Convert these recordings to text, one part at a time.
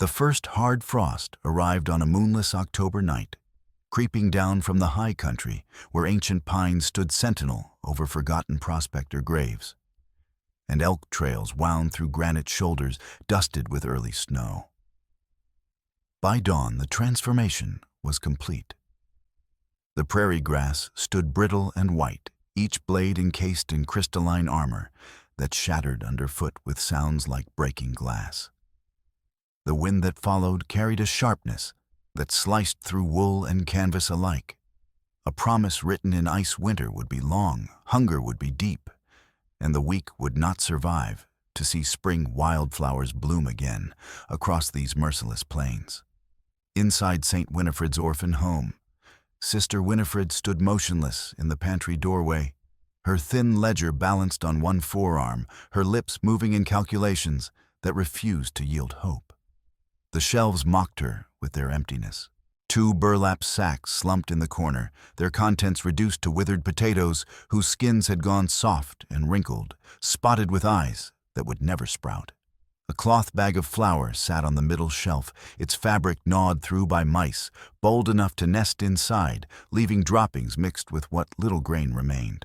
The first hard frost arrived on a moonless October night, creeping down from the high country where ancient pines stood sentinel over forgotten prospector graves, and elk trails wound through granite shoulders dusted with early snow. By dawn, the transformation was complete. The prairie grass stood brittle and white, each blade encased in crystalline armor that shattered underfoot with sounds like breaking glass. The wind that followed carried a sharpness that sliced through wool and canvas alike. A promise written in ice winter would be long, hunger would be deep, and the weak would not survive to see spring wildflowers bloom again across these merciless plains. Inside St. Winifred's orphan home, Sister Winifred stood motionless in the pantry doorway, her thin ledger balanced on one forearm, her lips moving in calculations that refused to yield hope. The shelves mocked her with their emptiness. 2 burlap sacks slumped in the corner, their contents reduced to withered potatoes whose skins had gone soft and wrinkled, spotted with eyes that would never sprout. A cloth bag of flour sat on the middle shelf, its fabric gnawed through by mice, bold enough to nest inside, leaving droppings mixed with what little grain remained.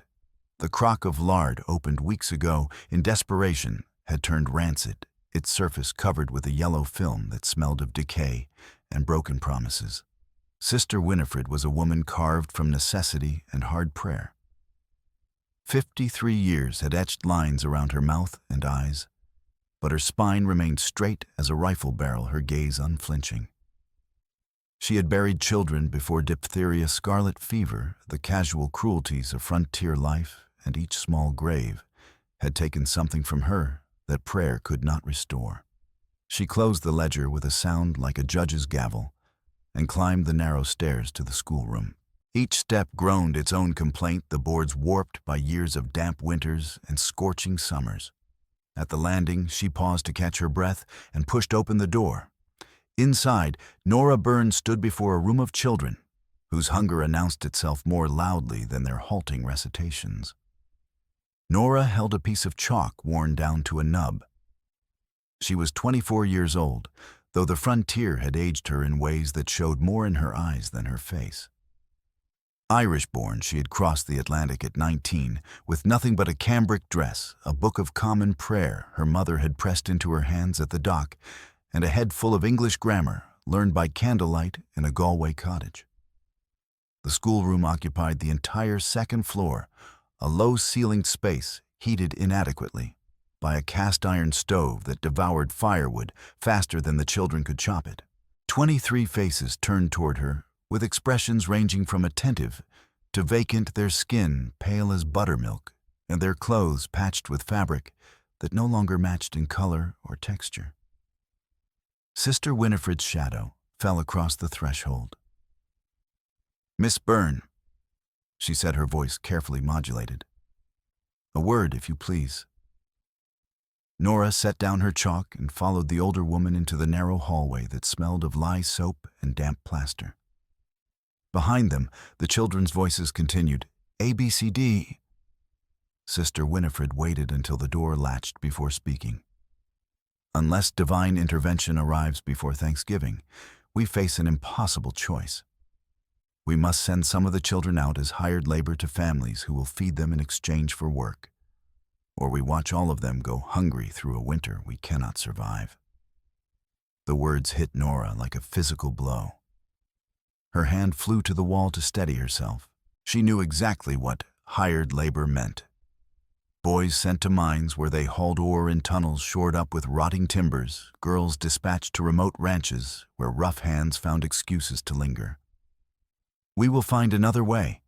The crock of lard opened weeks ago in desperation had turned rancid, its surface covered with a yellow film that smelled of decay and broken promises. Sister Winifred was a woman carved from necessity and hard prayer. 53 years had etched lines around her mouth and eyes, but her spine remained straight as a rifle barrel, her gaze unflinching. She had buried children before diphtheria, scarlet fever, the casual cruelties of frontier life, and each small grave had taken something from her that prayer could not restore. She closed the ledger with a sound like a judge's gavel and climbed the narrow stairs to the schoolroom. Each step groaned its own complaint, the boards warped by years of damp winters and scorching summers. At the landing, she paused to catch her breath and pushed open the door. Inside, Nora Byrne stood before a room of children, whose hunger announced itself more loudly than their halting recitations. Nora held a piece of chalk worn down to a nub. She was 24 years old, though the frontier had aged her in ways that showed more in her eyes than her face. Irish-born, she had crossed the Atlantic at 19, with nothing but a cambric dress, a book of common prayer her mother had pressed into her hands at the dock, and a head full of English grammar, learned by candlelight in a Galway cottage. The schoolroom occupied the entire second floor, a low-ceilinged space heated inadequately by a cast-iron stove that devoured firewood faster than the children could chop it. 23 faces turned toward her, with expressions ranging from attentive to vacant, their skin pale as buttermilk, and their clothes patched with fabric that no longer matched in color or texture. Sister Winifred's shadow fell across the threshold. "Miss Byrne," she said, her voice carefully modulated. "A word, if you please." Nora set down her chalk and followed the older woman into the narrow hallway that smelled of lye soap and damp plaster. Behind them, the children's voices continued, "A, B, C, D." Sister Winifred waited until the door latched before speaking. "Unless divine intervention arrives before Thanksgiving, we face an impossible choice. We must send some of the children out as hired labor to families who will feed them in exchange for work, or we watch all of them go hungry through a winter we cannot survive." The words hit Nora like a physical blow. Her hand flew to the wall to steady herself. She knew exactly what hired labor meant. Boys sent to mines where they hauled ore in tunnels shored up with rotting timbers, girls dispatched to remote ranches where rough hands found excuses to linger. "We will find another way,"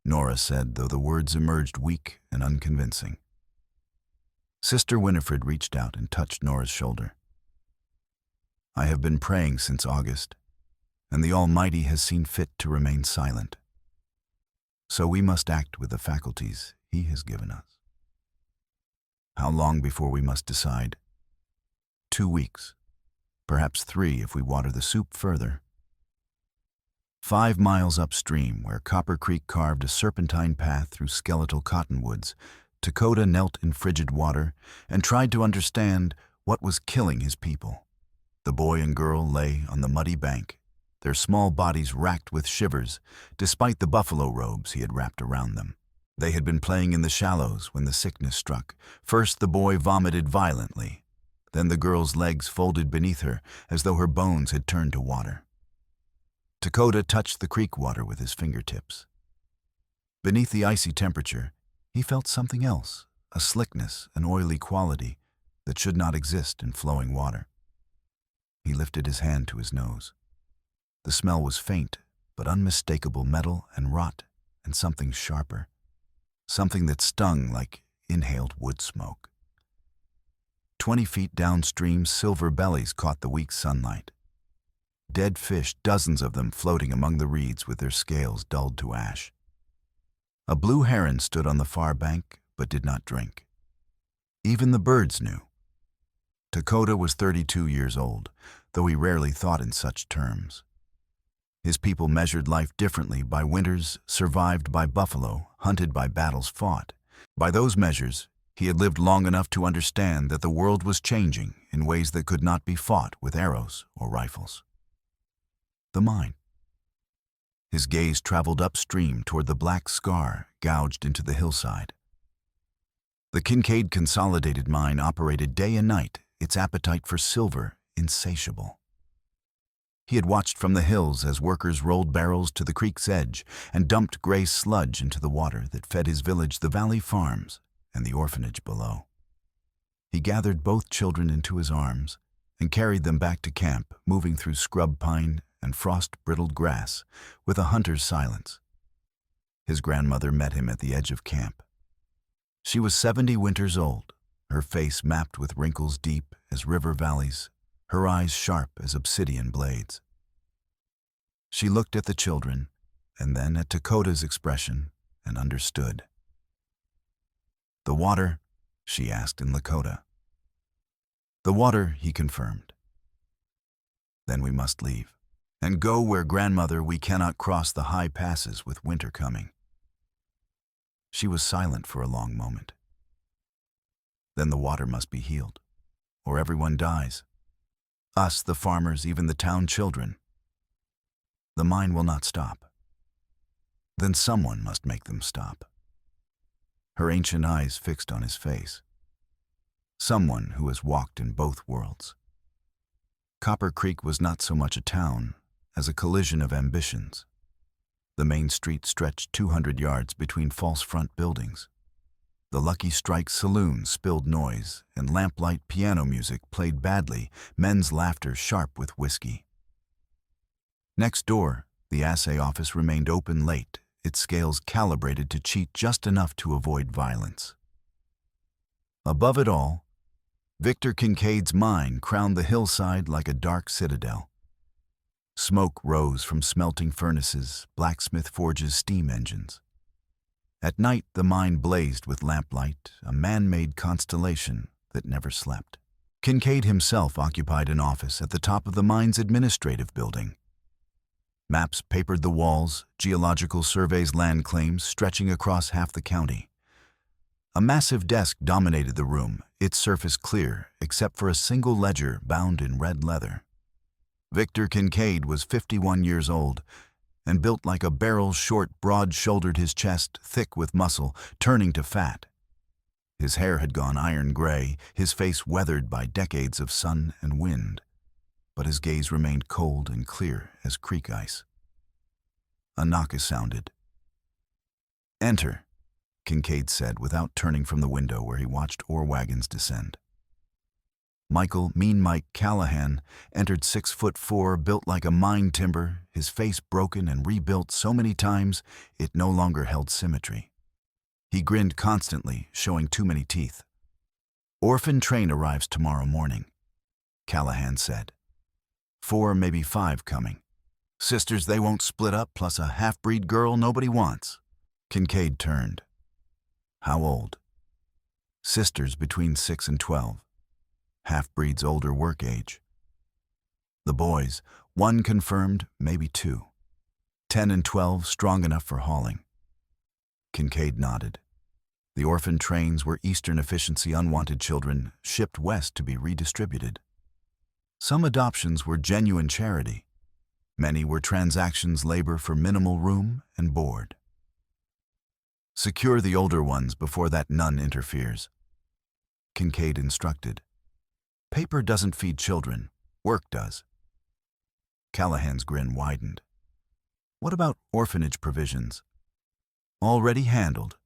Nora said, though the words emerged weak and unconvincing. Sister Winifred reached out and touched Nora's shoulder. "I have been praying since August, and the Almighty has seen fit to remain silent. So we must act with the faculties He has given us. How long before we must decide? 2 weeks, perhaps 3 if we water the soup further." 5 miles upstream, where Copper Creek carved a serpentine path through skeletal cottonwoods, Lakota knelt in frigid water and tried to understand what was killing his people. The boy and girl lay on the muddy bank, their small bodies racked with shivers, despite the buffalo robes he had wrapped around them. They had been playing in the shallows when the sickness struck. First the boy vomited violently. Then the girl's legs folded beneath her as though her bones had turned to water. Dakota touched the creek water with his fingertips. Beneath the icy temperature, he felt something else, a slickness, an oily quality that should not exist in flowing water. He lifted his hand to his nose. The smell was faint, but unmistakable metal and rot, and something sharper. Something that stung like inhaled wood smoke. 20 feet downstream, silver bellies caught the weak sunlight. Dead fish, dozens of them floating among the reeds with their scales dulled to ash. A blue heron stood on the far bank, but did not drink. Even the birds knew. Dakota was 32 years old, though he rarely thought in such terms. His people measured life differently by winters survived by buffalo, hunted by battles fought. By those measures, he had lived long enough to understand that the world was changing in ways that could not be fought with arrows or rifles. The mine. His gaze traveled upstream toward the black scar gouged into the hillside. The Kincaid Consolidated Mine operated day and night, its appetite for silver insatiable. He had watched from the hills as workers rolled barrels to the creek's edge and dumped gray sludge into the water that fed his village, the valley farms, and the orphanage below. He gathered both children into his arms and carried them back to camp, moving through scrub pine and frost-brittled grass with a hunter's silence. His grandmother met him at the edge of camp. She was 70 winters old, her face mapped with wrinkles deep as river valleys, her eyes sharp as obsidian blades. She looked at the children, and then at Dakota's expression, and understood. "The water?" she asked in Lakota. "The water," he confirmed. "Then we must leave, and go where, grandmother, we cannot cross the high passes with winter coming." She was silent for a long moment. "Then the water must be healed, or everyone dies. Us, the farmers, even the town children. The mine will not stop. Then someone must make them stop." Her ancient eyes fixed on his face. Someone who has walked in both worlds. Copper Creek was not so much a town as a collision of ambitions. The main street stretched 200 yards between false front buildings. The Lucky Strike saloon spilled noise, and lamplight piano music played badly, men's laughter sharp with whiskey. Next door, the assay office remained open late, its scales calibrated to cheat just enough to avoid violence. Above it all, Victor Kincaid's mine crowned the hillside like a dark citadel. Smoke rose from smelting furnaces, blacksmith forges, steam engines. At night, the mine blazed with lamplight, a man-made constellation that never slept. Kincaid himself occupied an office at the top of the mine's administrative building. Maps papered the walls, geological surveys, land claims stretching across half the county. A massive desk dominated the room, its surface clear except for a single ledger bound in red leather. Victor Kincaid was 51 years old and built like a barrel, short, broad-shouldered, his chest thick with muscle, turning to fat. His hair had gone iron gray, his face weathered by decades of sun and wind, but his gaze remained cold and clear as creek ice. A knock sounded. "Enter," Kincaid said without turning from the window where he watched ore wagons descend. Michael, Mean Mike Callahan, entered 6'4", built like a mine timber, his face broken and rebuilt so many times it no longer held symmetry. He grinned constantly, showing too many teeth. "Orphan train arrives tomorrow morning," Callahan said. 4, maybe 5 coming. Sisters they won't split up, plus a half-breed girl nobody wants." Kincaid turned. "How old?" "Sisters between 6 and 12. Half-breeds older work age." "The boys, 1 confirmed, maybe 2. 10 and 12, strong enough for hauling." Kincaid nodded. The orphan trains were Eastern efficiency unwanted children shipped west to be redistributed. Some adoptions were genuine charity. Many were transactions labor for minimal room and board. Secure the older ones before that nun interferes, Kincaid instructed. Paper doesn't feed children, work does. Callahan's grin widened. What about orphanage provisions? Already handled.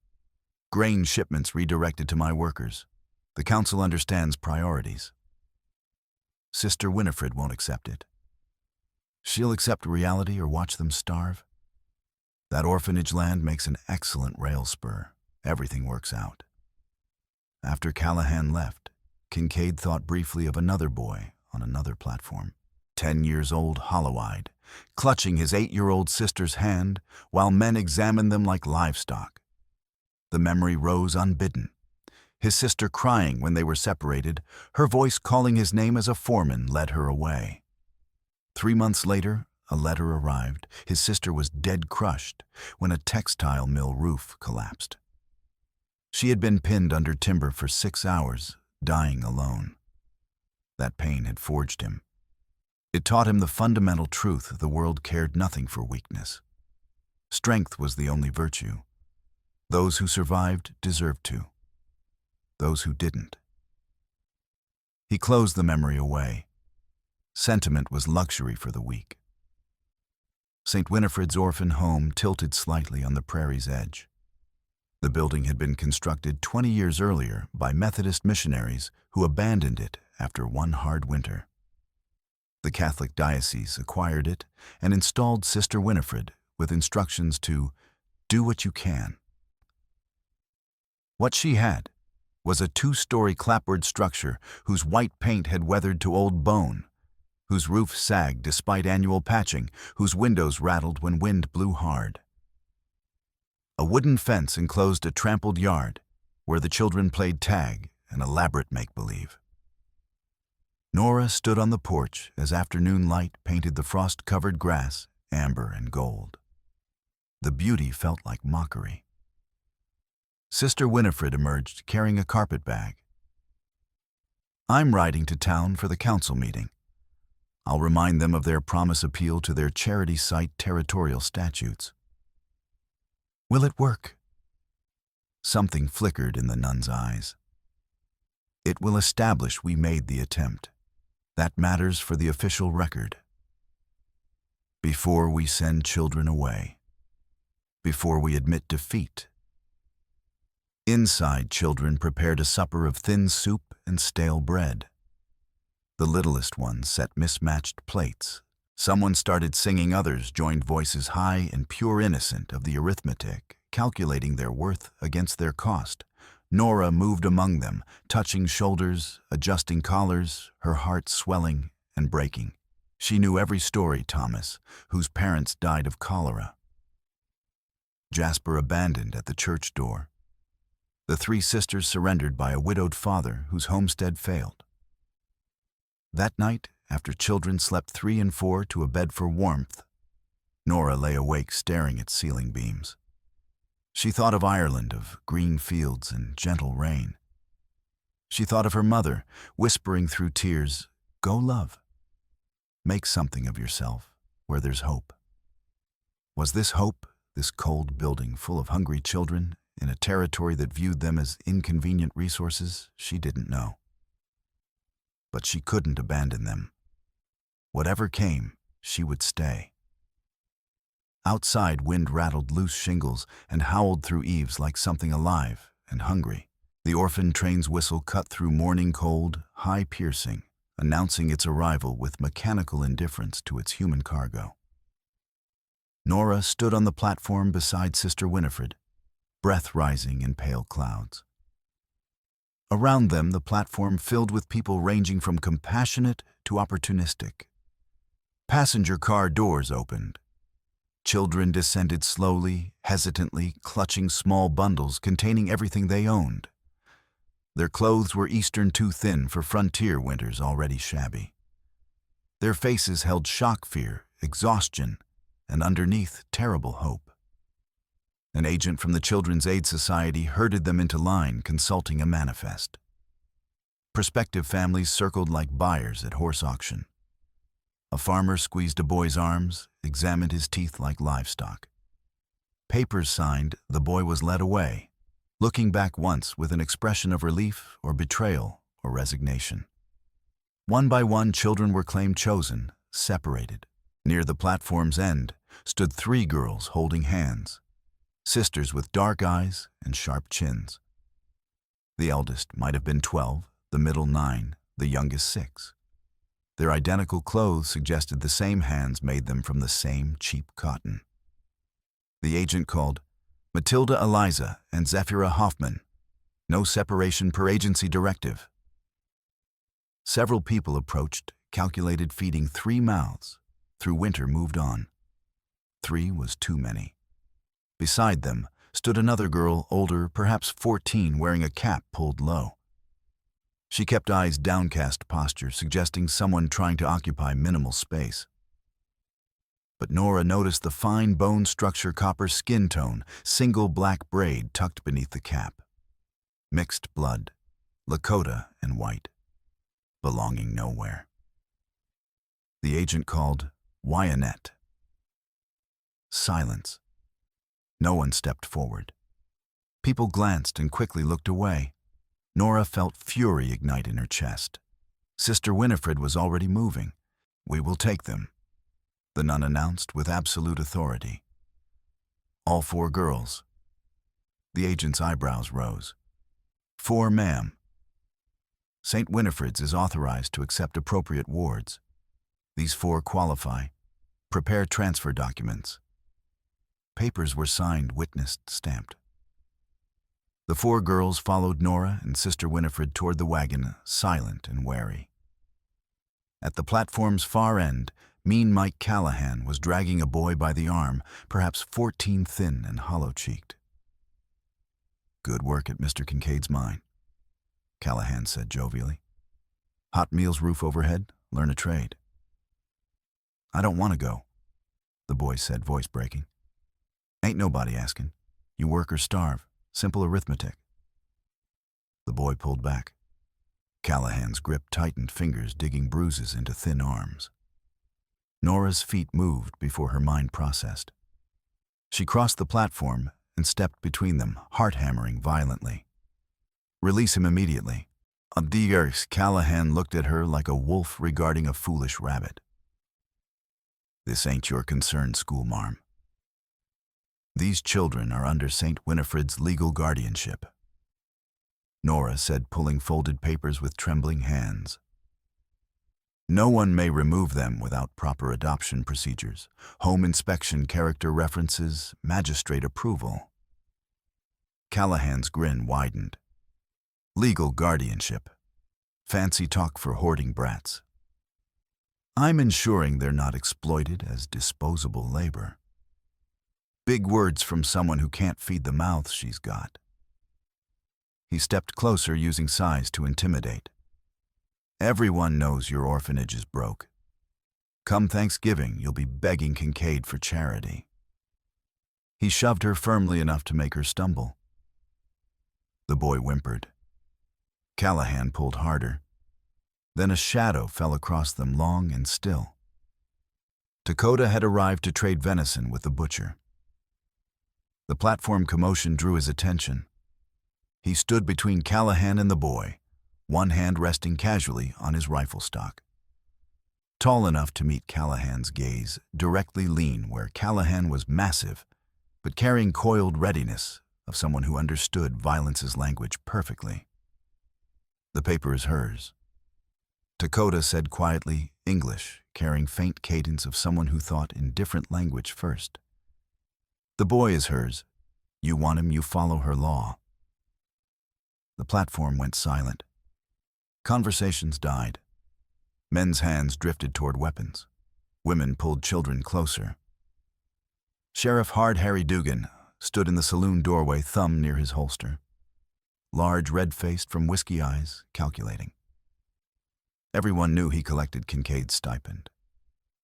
Grain shipments redirected to my workers. The council understands priorities. Sister Winifred won't accept it. She'll accept reality or watch them starve. That orphanage land makes an excellent rail spur. Everything works out. After Callahan left, Kincaid thought briefly of another boy on another platform. 10 years old, hollow-eyed, clutching his 8-year-old sister's hand while men examined them like livestock. The memory rose unbidden. His sister crying when they were separated, her voice calling his name as a foreman led her away. 3 months later, a letter arrived. His sister was dead crushed when a textile mill roof collapsed. She had been pinned under timber for 6 hours, dying alone. That pain had forged him. It taught him the fundamental truth the world cared nothing for weakness. Strength was the only virtue. Those who survived deserved to. Those who didn't. He closed the memory away. Sentiment was luxury for the weak. St. Winifred's orphan home tilted slightly on the prairie's edge. The building had been constructed 20 years earlier by Methodist missionaries who abandoned it after one hard winter. The Catholic diocese acquired it and installed Sister Winifred with instructions to do what you can. What she had was a 2-story clapboard structure whose white paint had weathered to old bone, whose roof sagged despite annual patching, whose windows rattled when wind blew hard. A wooden fence enclosed a trampled yard where the children played tag and elaborate make-believe. Nora stood on the porch as afternoon light painted the frost-covered grass amber and gold. The beauty felt like mockery. Sister Winifred emerged carrying a carpet bag. I'm riding to town for the council meeting. I'll remind them of their promise appeal to their charity site territorial statutes. Will it work? Something flickered in the nun's eyes. It will establish we made the attempt. That matters for the official record. Before we send children away. Before we admit defeat. Inside, children prepared a supper of thin soup and stale bread. The littlest ones set mismatched plates. Someone started singing, others joined voices high and pure innocent of the arithmetic, calculating their worth against their cost. Nora moved among them, touching shoulders, adjusting collars, her heart swelling and breaking. She knew every story, Thomas, whose parents died of cholera. Jasper abandoned at the church door. The 3 sisters surrendered by a widowed father whose homestead failed. That night, after children slept 3 and 4 to a bed for warmth, Nora lay awake staring at ceiling beams. She thought of Ireland, of green fields and gentle rain. She thought of her mother, whispering through tears, "Go love. Make something of yourself where there's hope." Was this hope, this cold building full of hungry children, in a territory that viewed them as inconvenient resources? She didn't know. But she couldn't abandon them. Whatever came, she would stay. Outside, wind rattled loose shingles and howled through eaves like something alive and hungry. The orphan train's whistle cut through morning cold, high-piercing, announcing its arrival with mechanical indifference to its human cargo. Nora stood on the platform beside Sister Winifred, breath rising in pale clouds. Around them, the platform filled with people ranging from compassionate to opportunistic. Passenger car doors opened. Children descended slowly, hesitantly, clutching small bundles containing everything they owned. Their clothes were Eastern too thin for frontier winters already shabby. Their faces held shock fear, exhaustion, and underneath, terrible hope. An agent from the Children's Aid Society herded them into line, consulting a manifest. Prospective families circled like buyers at horse auction. A farmer squeezed a boy's arms, examined his teeth like livestock. Papers signed, the boy was led away, looking back once with an expression of relief or betrayal or resignation. One by one, children were claimed chosen, separated. Near the platform's end stood 3 girls holding hands, sisters with dark eyes and sharp chins. The eldest might have been 12, the middle 9, the youngest 6. Their identical clothes suggested the same hands made them from the same cheap cotton. The agent called Matilda Eliza and Zephira Hoffman. No separation per agency directive. Several people approached, calculated feeding 3 mouths. Through winter moved on. 3 was too many. Beside them stood another girl, older, perhaps 14, wearing a cap pulled low. She kept eyes downcast posture, suggesting someone trying to occupy minimal space. But Nora noticed the fine bone structure, copper skin tone, single black braid tucked beneath the cap. Mixed blood, Lakota and white, belonging nowhere. The agent called Wyanette. Silence. No one stepped forward. People glanced and quickly looked away. Nora felt fury ignite in her chest. Sister Winifred was already moving. "We will take them," the nun announced with absolute authority. "All 4 girls." The agent's eyebrows rose. "4, ma'am. St. Winifred's is authorized to accept appropriate wards. These 4 qualify. Prepare transfer documents." Papers were signed, witnessed, stamped. The 4 girls followed Nora and Sister Winifred toward the wagon, silent and wary. At the platform's far end, mean Mike Callahan was dragging a boy by the arm, perhaps 14, thin and hollow-cheeked. "Good work at Mr. Kincaid's mine," Callahan said jovially. "Hot meals roof overhead, learn a trade." "I don't want to go," the boy said, voice breaking. "Ain't nobody asking. You work or starve. Simple arithmetic." The boy pulled back. Callahan's grip tightened, fingers digging bruises into thin arms. Nora's feet moved before her mind processed. She crossed the platform and stepped between them, heart hammering violently. "Release him immediately." On the earth, Callahan looked at her like a wolf regarding a foolish rabbit. "This ain't your concern, schoolmarm. These children are under St. Winifred's legal guardianship," Nora said, pulling folded papers with trembling hands. "No one may remove them without proper adoption procedures, home inspection, character references, magistrate approval." Callahan's grin widened. "Legal guardianship. Fancy talk for hoarding brats. I'm ensuring they're not exploited as disposable labor." Big words from someone who can't feed the mouths she's got. He stepped closer, using size to intimidate. "Everyone knows your orphanage is broke. Come Thanksgiving, you'll be begging Kincaid for charity." He shoved her firmly enough to make her stumble. The boy whimpered. Callahan pulled harder. Then a shadow fell across them, long and still. Dakota had arrived to trade venison with the butcher. The platform commotion drew his attention. He stood between Callahan and the boy, one hand resting casually on his rifle stock. Tall enough to meet Callahan's gaze, directly lean where Callahan was massive, but carrying coiled readiness of someone who understood violence's language perfectly. "The paper is hers," Dakota said quietly, English, carrying faint cadence of someone who thought in different language first. "The boy is hers. You want him, you follow her law." The platform went silent. Conversations died. Men's hands drifted toward weapons. Women pulled children closer. Sheriff Hard Harry Dugan stood in the saloon doorway, thumb near his holster. Large, red-faced, from whiskey eyes, calculating. Everyone knew he collected Kincaid's stipend.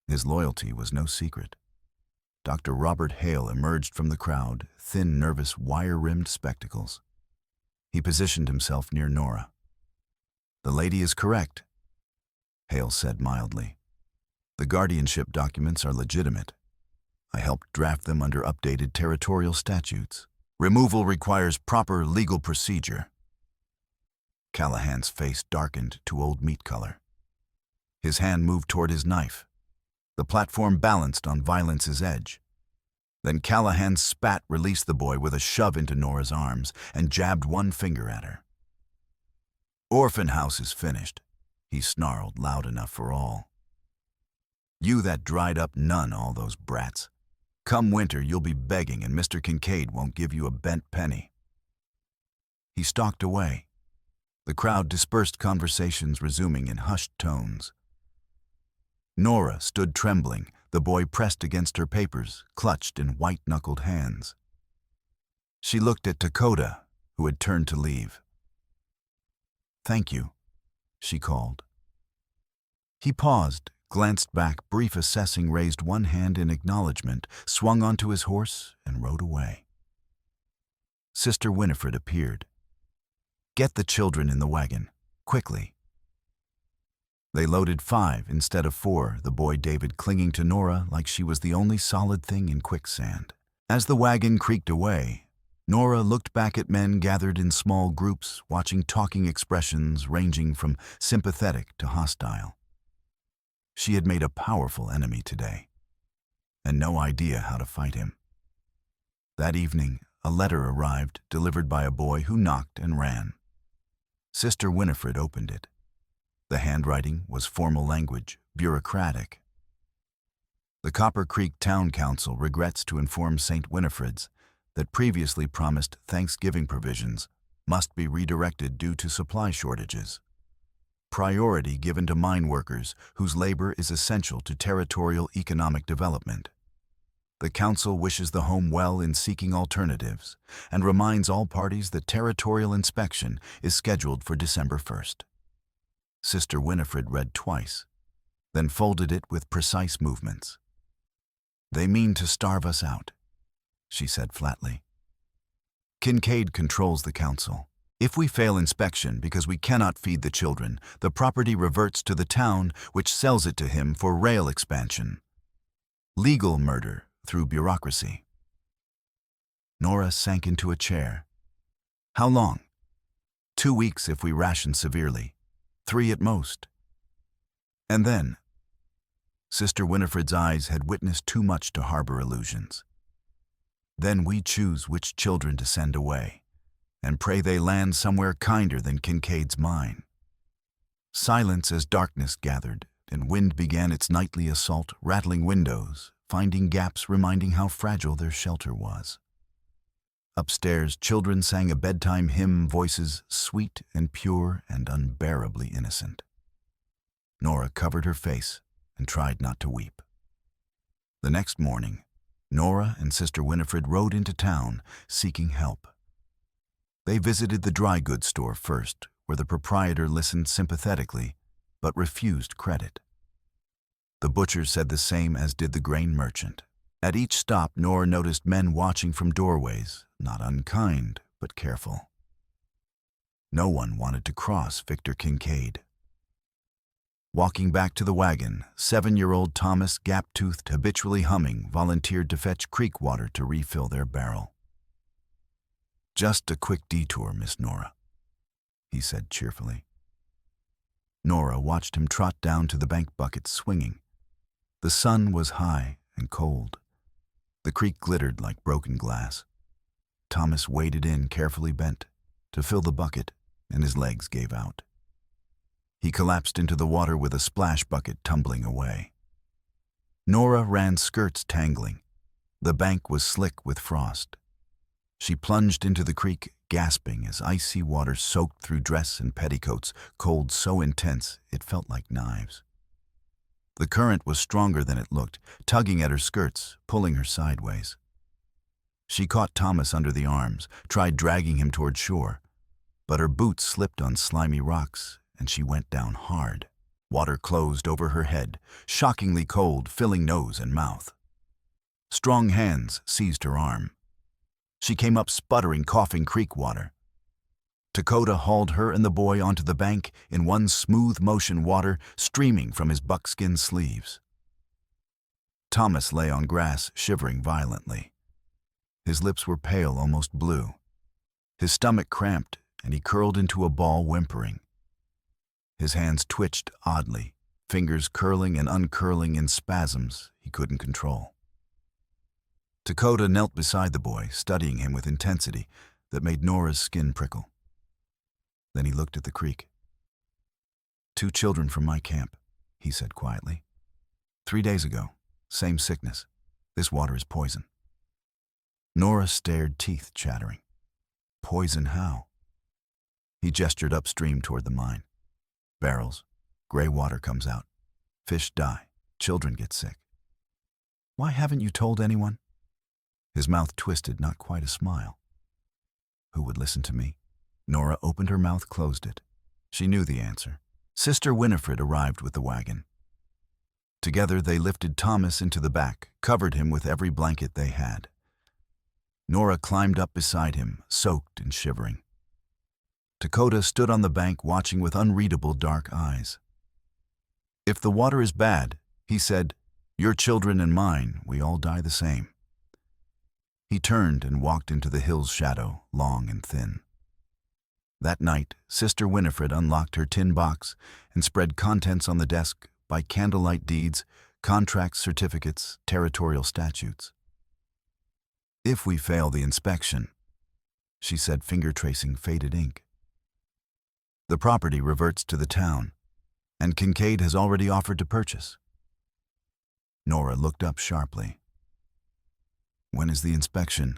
His loyalty was no secret. Dr. Robert Hale emerged from the crowd, thin, nervous, wire-rimmed spectacles. He positioned himself near Nora. "The lady is correct," Hale said mildly. "The guardianship documents are legitimate. I helped draft them under updated territorial statutes. Removal requires proper legal procedure." Callahan's face darkened to old meat color. His hand moved toward his knife. The platform balanced on violence's edge. Then Callahan spat, released the boy with a shove into Nora's arms, and jabbed one finger at her. "Orphan house is finished," he snarled loud enough for all. "You that dried-up nun, all those brats. Come winter, you'll be begging, and Mr. Kincaid won't give you a bent penny." He stalked away. The crowd dispersed, conversations resuming in hushed tones. Nora stood trembling, the boy pressed against her papers, clutched in white-knuckled hands. She looked at Lakota, who had turned to leave. "Thank you," she called. He paused, glanced back, brief assessing, raised one hand in acknowledgement, swung onto his horse, and rode away. Sister Winifred appeared. "Get the children in the wagon, quickly." They loaded 5 instead of 4, the boy David clinging to Nora like she was the only solid thing in quicksand. As the wagon creaked away, Nora looked back at men gathered in small groups, watching talking expressions ranging from sympathetic to hostile. She had made a powerful enemy today, and no idea how to fight him. That evening, a letter arrived, delivered by a boy who knocked and ran. Sister Winifred opened it. The handwriting was formal language, bureaucratic. "The Copper Creek Town Council regrets to inform St. Winifred's that previously promised Thanksgiving provisions must be redirected due to supply shortages. Priority given to mine workers whose labor is essential to territorial economic development. The Council wishes the home well in seeking alternatives and reminds all parties that territorial inspection is scheduled for December 1st. Sister Winifred read twice, then folded it with precise movements. "They mean to starve us out," she said flatly. "Kincaid controls the council. If we fail inspection because we cannot feed the children, the property reverts to the town, which sells it to him for rail expansion. Legal murder through bureaucracy." Nora sank into a chair. "How long?" 2 weeks if we ration severely. 3 at most. And then, Sister Winifred's eyes had witnessed too much to harbor illusions. "Then we choose which children to send away, and pray they land somewhere kinder than Kincaid's mine." Silence as darkness gathered, and wind began its nightly assault, rattling windows, finding gaps, reminding how fragile their shelter was. Upstairs, children sang a bedtime hymn, voices sweet and pure and unbearably innocent. Nora covered her face and tried not to weep. The next morning, Nora and Sister Winifred rode into town, seeking help. They visited the dry goods store first, where the proprietor listened sympathetically, but refused credit. The butcher said the same, as did the grain merchant. At each stop, Nora noticed men watching from doorways, not unkind, but careful. No one wanted to cross Victor Kincaid. Walking back to the wagon, 7-year-old Thomas, gap-toothed, habitually humming, volunteered to fetch creek water to refill their barrel. "Just a quick detour, Miss Nora," he said cheerfully. Nora watched him trot down to the bank bucket, swinging. The sun was high and cold. The creek glittered like broken glass. Thomas waded in, carefully bent, to fill the bucket, and his legs gave out. He collapsed into the water with a splash bucket tumbling away. Nora ran, skirts tangling. The bank was slick with frost. She plunged into the creek, gasping as icy water soaked through dress and petticoats, cold so intense it felt like knives. The current was stronger than it looked, tugging at her skirts, pulling her sideways. She caught Thomas under the arms, tried dragging him toward shore, but her boots slipped on slimy rocks, and she went down hard. Water closed over her head, shockingly cold, filling nose and mouth. Strong hands seized her arm. She came up sputtering, coughing creek water. Dakota hauled her and the boy onto the bank in one smooth motion, water streaming from his buckskin sleeves. Thomas lay on grass, shivering violently. His lips were pale, almost blue. His stomach cramped, and he curled into a ball, whimpering. His hands twitched oddly, fingers curling and uncurling in spasms he couldn't control. Dakota knelt beside the boy, studying him with intensity that made Nora's skin prickle. Then he looked at the creek. 2 children from my camp, he said quietly. 3 days ago, same sickness. This water is poison. Nora stared, teeth chattering. Poison how? He gestured upstream toward the mine. Barrels, gray water comes out. Fish die, children get sick. Why haven't you told anyone? His mouth twisted, not quite a smile. Who would listen to me? Nora opened her mouth, closed it. She knew the answer. Sister Winifred arrived with the wagon. Together they lifted Thomas into the back, covered him with every blanket they had. Nora climbed up beside him, soaked and shivering. Dakota stood on the bank, watching with unreadable dark eyes. If the water is bad, he said, your children and mine, we all die the same. He turned and walked into the hill's shadow, long and thin. That night, Sister Winifred unlocked her tin box and spread contents on the desk by candlelight: deeds, contracts, certificates, territorial statutes. If we fail the inspection, she said, finger tracing faded ink, the property reverts to the town, and Kincaid has already offered to purchase. Nora looked up sharply. When is the inspection?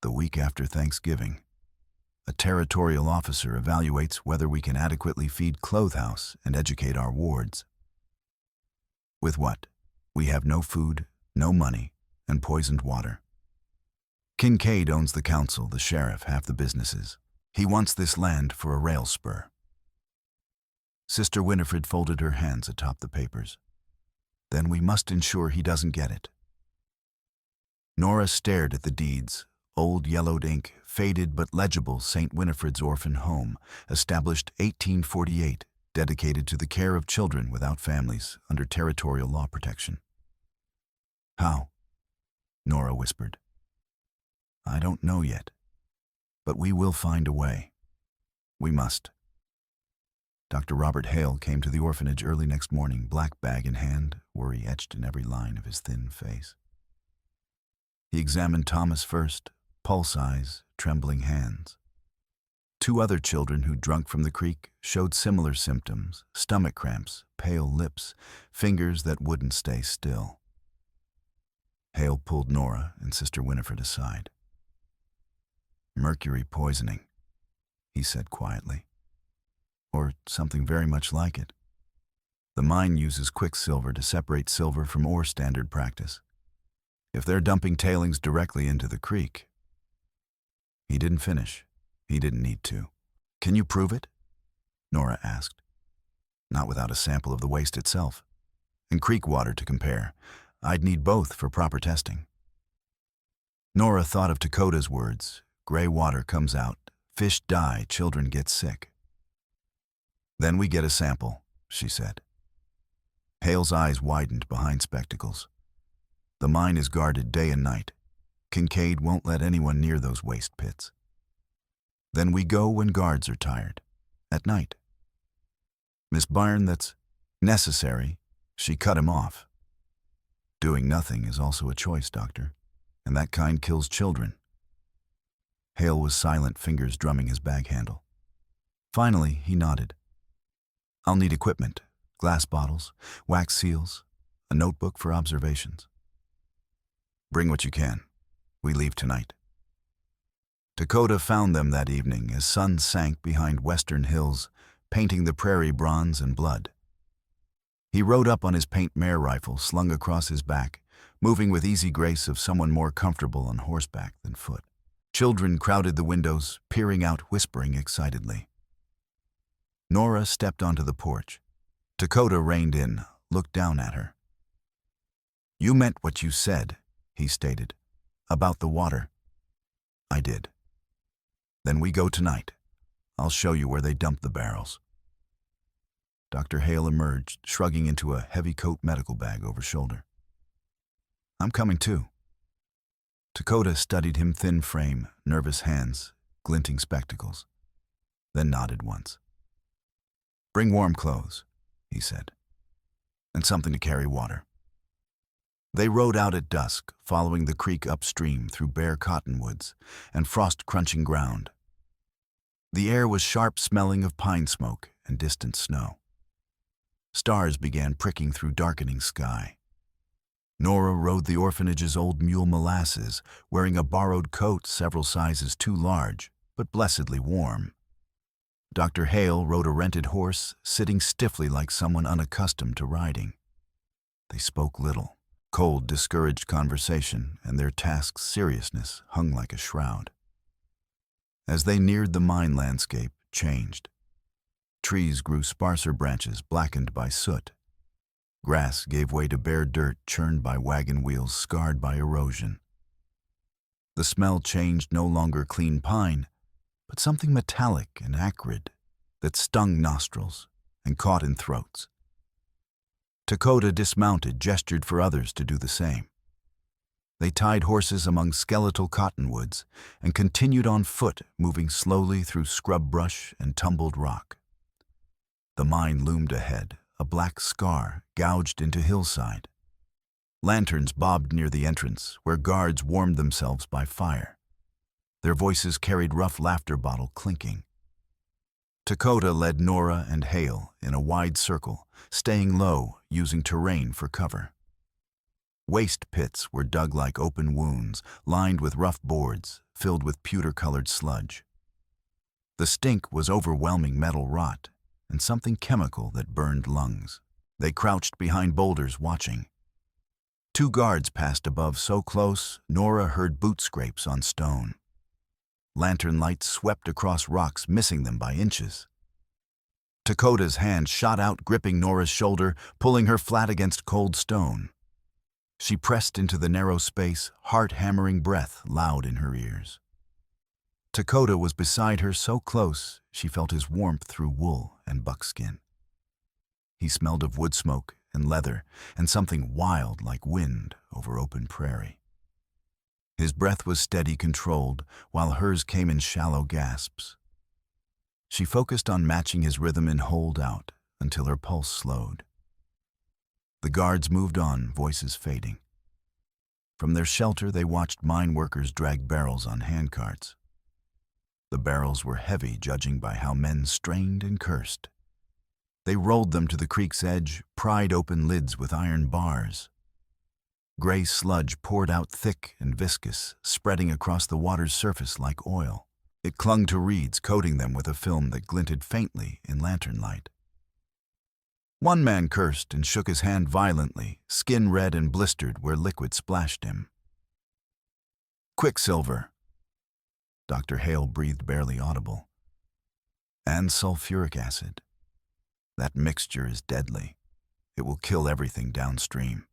The week after Thanksgiving. A territorial officer evaluates whether we can adequately feed Clothhouse and educate our wards. With what? We have no food, no money, and poisoned water. Kincaid owns the council, the sheriff, half the businesses. He wants this land for a rail spur. Sister Winifred folded her hands atop the papers. Then we must ensure he doesn't get it. Nora stared at the deeds, old yellowed ink, faded but legible. St. Winifred's Orphan Home, established 1848, dedicated to the care of children without families under territorial law protection. How? Nora whispered. I don't know yet, but we will find a way. We must. Dr. Robert Hale came to the orphanage early next morning, black bag in hand, worry etched in every line of his thin face. He examined Thomas first, pulse eyes, trembling hands. 2 other children who'd drunk from the creek showed similar symptoms: stomach cramps, pale lips, fingers that wouldn't stay still. Hale pulled Nora and Sister Winifred aside. Mercury poisoning, he said quietly. Or something very much like it. The mine uses quicksilver to separate silver from ore, standard practice. If they're dumping tailings directly into the creek. He didn't finish. He didn't need to. Can you prove it? Nora asked. Not without a sample of the waste itself. And creek water to compare. I'd need both for proper testing. Nora thought of Dakota's words. Gray water comes out, fish die, children get sick. Then we get a sample, she said. Hale's eyes widened behind spectacles. The mine is guarded day and night. Kincaid won't let anyone near those waste pits. Then we go when guards are tired, at night. Miss Byrne, that's necessary. She cut him off. Doing nothing is also a choice, Doctor, and that kind kills children. Hale was silent, fingers drumming his bag handle. Finally, he nodded. I'll need equipment, glass bottles, wax seals, a notebook for observations. Bring what you can. We leave tonight. Dakota found them that evening as sun sank behind western hills, painting the prairie bronze and blood. He rode up on his paint mare rifle slung across his back, moving with easy grace of someone more comfortable on horseback than foot. Children crowded the windows, peering out, whispering excitedly. Nora stepped onto the porch. Dakota reined in, looked down at her. You meant what you said, he stated, about the water. I did. Then we go tonight. I'll show you where they dumped the barrels. Dr. Hale emerged, shrugging into a heavy coat medical bag over shoulder. I'm coming too. Lakota studied him, thin frame, nervous hands, glinting spectacles, then nodded once. Bring warm clothes, he said, and something to carry water. They rode out at dusk, following the creek upstream through bare cottonwoods and frost-crunching ground. The air was sharp, smelling of pine smoke and distant snow. Stars began pricking through darkening sky. Nora rode the orphanage's old mule Molasses, wearing a borrowed coat several sizes too large, but blessedly warm. Dr. Hale rode a rented horse, sitting stiffly like someone unaccustomed to riding. They spoke little. Cold, discouraged conversation and their task's seriousness hung like a shroud. As they neared, the mine landscape changed. Trees grew sparser branches blackened by soot. Grass gave way to bare dirt churned by wagon wheels scarred by erosion. The smell changed, no longer clean pine, but something metallic and acrid that stung nostrils and caught in throats. Lakota dismounted, gestured for others to do the same. They tied horses among skeletal cottonwoods and continued on foot, moving slowly through scrub brush and tumbled rock. The mine loomed ahead, a black scar gouged into hillside. Lanterns bobbed near the entrance, where guards warmed themselves by fire. Their voices carried rough laughter bottle clinking. Lakota led Nora and Hale in a wide circle, staying low, using terrain for cover. Waste pits were dug like open wounds, lined with rough boards, filled with pewter-colored sludge. The stink was overwhelming metal rot and something chemical that burned lungs. They crouched behind boulders, watching. 2 guards passed above, so close, Nora heard boot scrapes on stone. Lantern lights swept across rocks, missing them by inches. Lakota's hand shot out, gripping Nora's shoulder, pulling her flat against cold stone. She pressed into the narrow space, heart-hammering breath loud in her ears. Lakota was beside her, so close she felt his warmth through wool and buckskin. He smelled of wood smoke and leather and something wild like wind over open prairie. His breath was steady, controlled, while hers came in shallow gasps. She focused on matching his rhythm and hold out until her pulse slowed. The guards moved on, voices fading. From their shelter, they watched mine workers drag barrels on handcarts. The barrels were heavy, judging by how men strained and cursed. They rolled them to the creek's edge, pried open lids with iron bars. Gray sludge poured out thick and viscous, spreading across the water's surface like oil. It clung to reeds, coating them with a film that glinted faintly in lantern light. One man cursed and shook his hand violently, skin red and blistered where liquid splashed him. Quicksilver. Dr. Hale breathed, barely audible. And sulfuric acid. That mixture is deadly. It will kill everything downstream.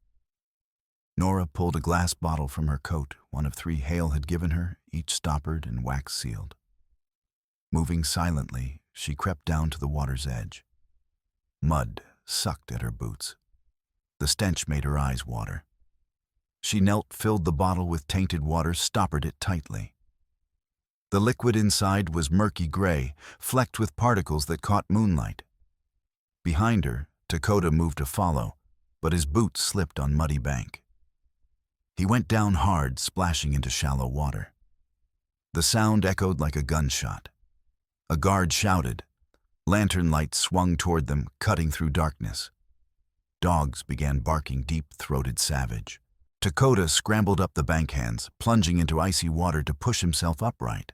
Nora pulled a glass bottle from her coat, one of 3 Hale had given her, each stoppered and wax-sealed. Moving silently, she crept down to the water's edge. Mud sucked at her boots. The stench made her eyes water. She knelt, filled the bottle with tainted water, stoppered it tightly. The liquid inside was murky gray, flecked with particles that caught moonlight. Behind her, Lakota moved to follow, but his boots slipped on muddy bank. He went down hard, splashing into shallow water. The sound echoed like a gunshot. A guard shouted. Lantern lights swung toward them, cutting through darkness. Dogs began barking, deep-throated savage. Lakota scrambled up the bank hands, plunging into icy water to push himself upright.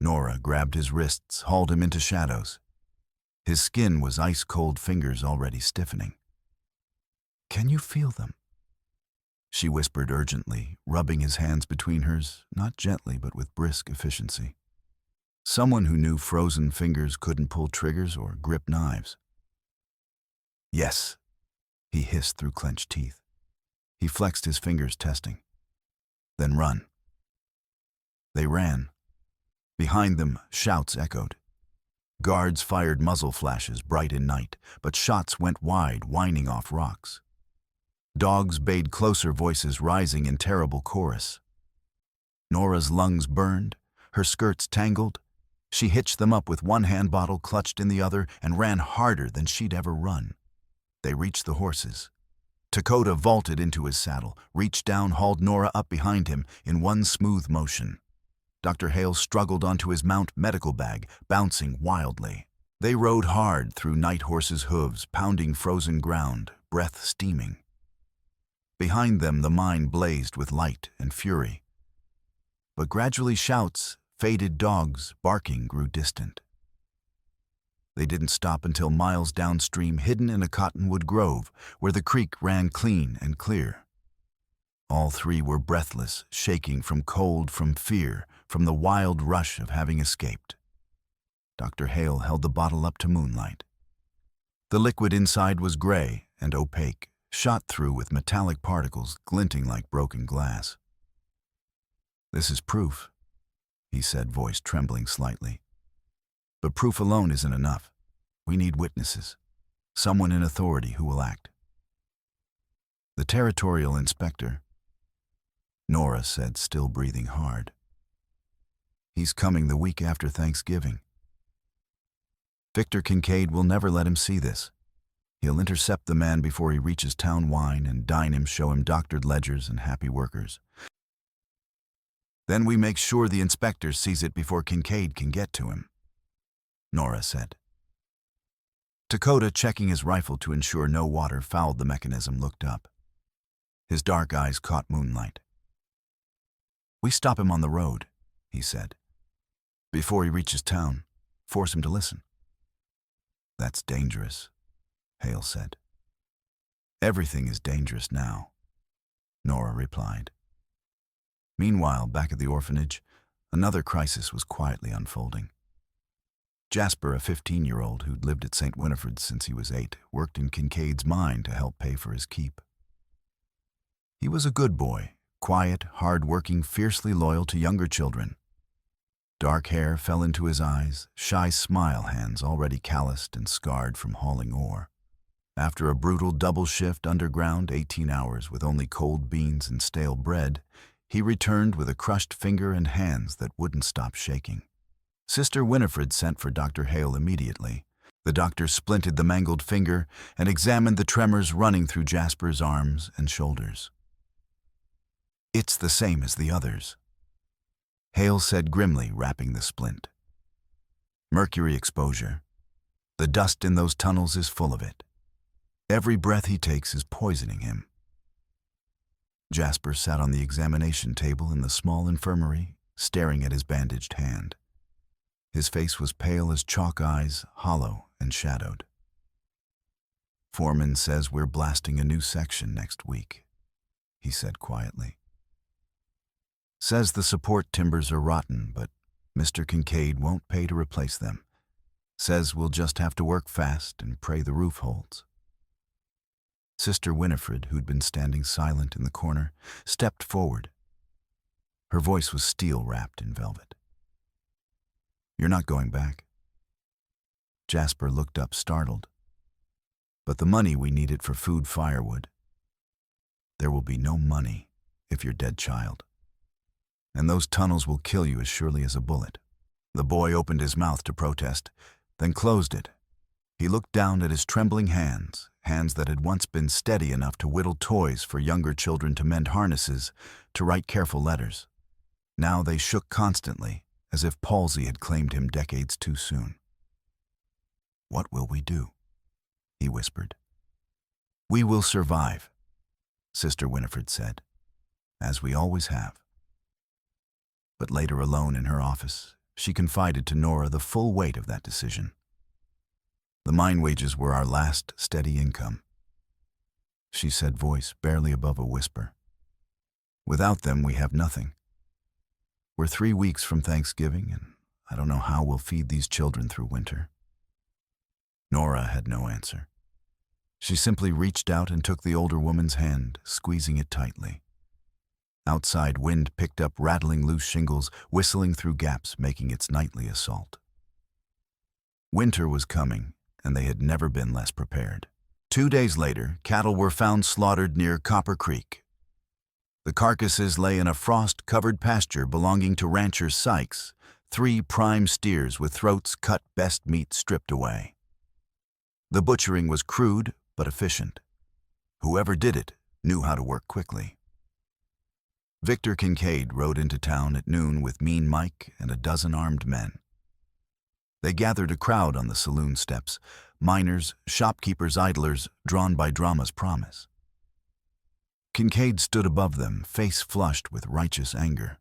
Nora grabbed his wrists, hauled him into shadows. His skin was ice-cold, fingers already stiffening. "Can you feel them?" she whispered urgently, rubbing his hands between hers, not gently but with brisk efficiency. Someone who knew frozen fingers couldn't pull triggers or grip knives. "Yes," he hissed through clenched teeth. He flexed his fingers, testing. "Then run." They ran. Behind them, shouts echoed. Guards fired muzzle flashes bright in night, but shots went wide, whining off rocks. Dogs bayed closer, voices rising in terrible chorus. Nora's lungs burned, her skirts tangled. She hitched them up with one hand bottle clutched in the other and ran harder than she'd ever run. They reached the horses. Lakota vaulted into his saddle, reached down, hauled Nora up behind him in one smooth motion. Dr. Hale struggled onto his mount medical bag, bouncing wildly. They rode hard through night horses' hooves, pounding frozen ground, breath steaming. Behind them the mine blazed with light and fury. But gradually shouts, faded dogs, barking grew distant. They didn't stop until miles downstream, hidden in a cottonwood grove, where the creek ran clean and clear. All three were breathless, shaking from cold, from fear, from the wild rush of having escaped. Dr. Hale held the bottle up to moonlight. The liquid inside was gray and opaque, shot through with metallic particles glinting like broken glass. "This is proof," he said, voice trembling slightly. "But proof alone isn't enough. We need witnesses, someone in authority who will act." "The territorial inspector," Nora said, still breathing hard. "He's coming the week after Thanksgiving. Victor Kincaid will never let him see this. He'll intercept the man before he reaches town wine and dine him, show him doctored ledgers and happy workers. Then we make sure the inspector sees it before Kincaid can get to him," Nora said. Lakota, checking his rifle to ensure no water fouled the mechanism, looked up. His dark eyes caught moonlight. "We stop him on the road," he said. "Before he reaches town, force him to listen." "That's dangerous," Hale said. "Everything is dangerous now," Nora replied. Meanwhile, back at the orphanage, another crisis was quietly unfolding. Jasper, a 15-year-old who'd lived at St. Winifred's since he was 8, worked in Kincaid's mine to help pay for his keep. He was a good boy, quiet, hard-working, fiercely loyal to younger children. Dark hair fell into his eyes, shy smile, hands already calloused and scarred from hauling ore. After a brutal double shift underground, 18 hours with only cold beans and stale bread, he returned with a crushed finger and hands that wouldn't stop shaking. Sister Winifred sent for Dr. Hale immediately. The doctor splinted the mangled finger and examined the tremors running through Jasper's arms and shoulders. "It's the same as the others," Hale said grimly, wrapping the splint. "Mercury exposure. The dust in those tunnels is full of it. Every breath he takes is poisoning him." Jasper sat on the examination table in the small infirmary, staring at his bandaged hand. His face was pale as chalk eyes, hollow and shadowed. "Foreman says we're blasting a new section next week," he said quietly. "Says the support timbers are rotten, but Mr. Kincaid won't pay to replace them. Says we'll just have to work fast and pray the roof holds." Sister Winifred, who'd been standing silent in the corner, stepped forward. Her voice was steel-wrapped in velvet. "You're not going back?" Jasper looked up, startled. "But the money we needed for food, firewood." "There will be no money if you're dead, child. And those tunnels will kill you as surely as a bullet." The boy opened his mouth to protest, then closed it. He looked down at his trembling hands, hands that had once been steady enough to whittle toys for younger children, to mend harnesses, to write careful letters. Now they shook constantly, as if palsy had claimed him decades too soon. "What will we do?" he whispered. "We will survive," Sister Winifred said, "as we always have." But later, alone in her office, she confided to Nora the full weight of that decision. "The mine wages were our last steady income," she said, voice barely above a whisper. "Without them, we have nothing. We're 3 weeks from Thanksgiving, and I don't know how we'll feed these children through winter." Nora had no answer. She simply reached out and took the older woman's hand, squeezing it tightly. Outside, wind picked up rattling loose shingles, whistling through gaps, making its nightly assault. Winter was coming, and they had never been less prepared. 2 days later, cattle were found slaughtered near Copper Creek. The carcasses lay in a frost-covered pasture belonging to rancher Sykes, 3 prime steers with throats cut, best meat stripped away. The butchering was crude but efficient. Whoever did it knew how to work quickly. Victor Kincaid rode into town at noon with Mean Mike and a dozen armed men. They gathered a crowd on the saloon steps, miners, shopkeepers, idlers, drawn by drama's promise. Kincaid stood above them, face flushed with righteous anger,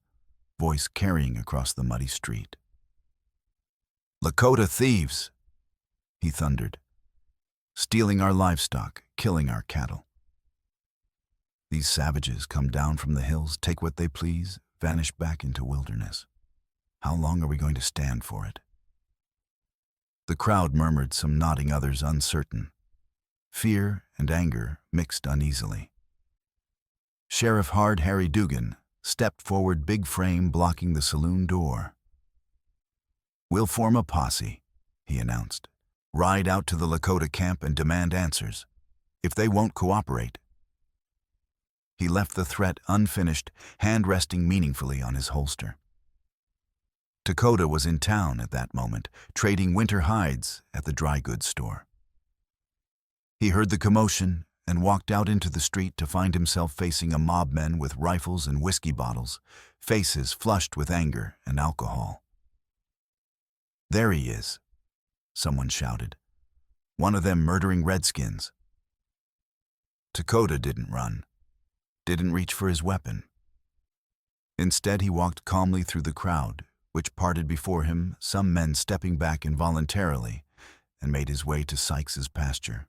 voice carrying across the muddy street. "Lakota thieves," he thundered, "stealing our livestock, killing our cattle. These savages come down from the hills, take what they please, vanish back into wilderness. How long are we going to stand for it?" The crowd murmured, some nodding, others uncertain. Fear and anger mixed uneasily. Sheriff Hard Harry Dugan stepped forward, big frame blocking the saloon door. "We'll form a posse," he announced. "Ride out to the Lakota camp and demand answers. If they won't cooperate..." He left the threat unfinished, hand resting meaningfully on his holster. Lakota was in town at that moment, trading winter hides at the dry goods store. He heard the commotion and walked out into the street to find himself facing a mob men with rifles and whiskey bottles, faces flushed with anger and alcohol. "There he is," someone shouted. "One of them murdering redskins." Lakota didn't run, didn't reach for his weapon. Instead, he walked calmly through the crowd, which parted before him, some men stepping back involuntarily, and made his way to Sykes's pasture.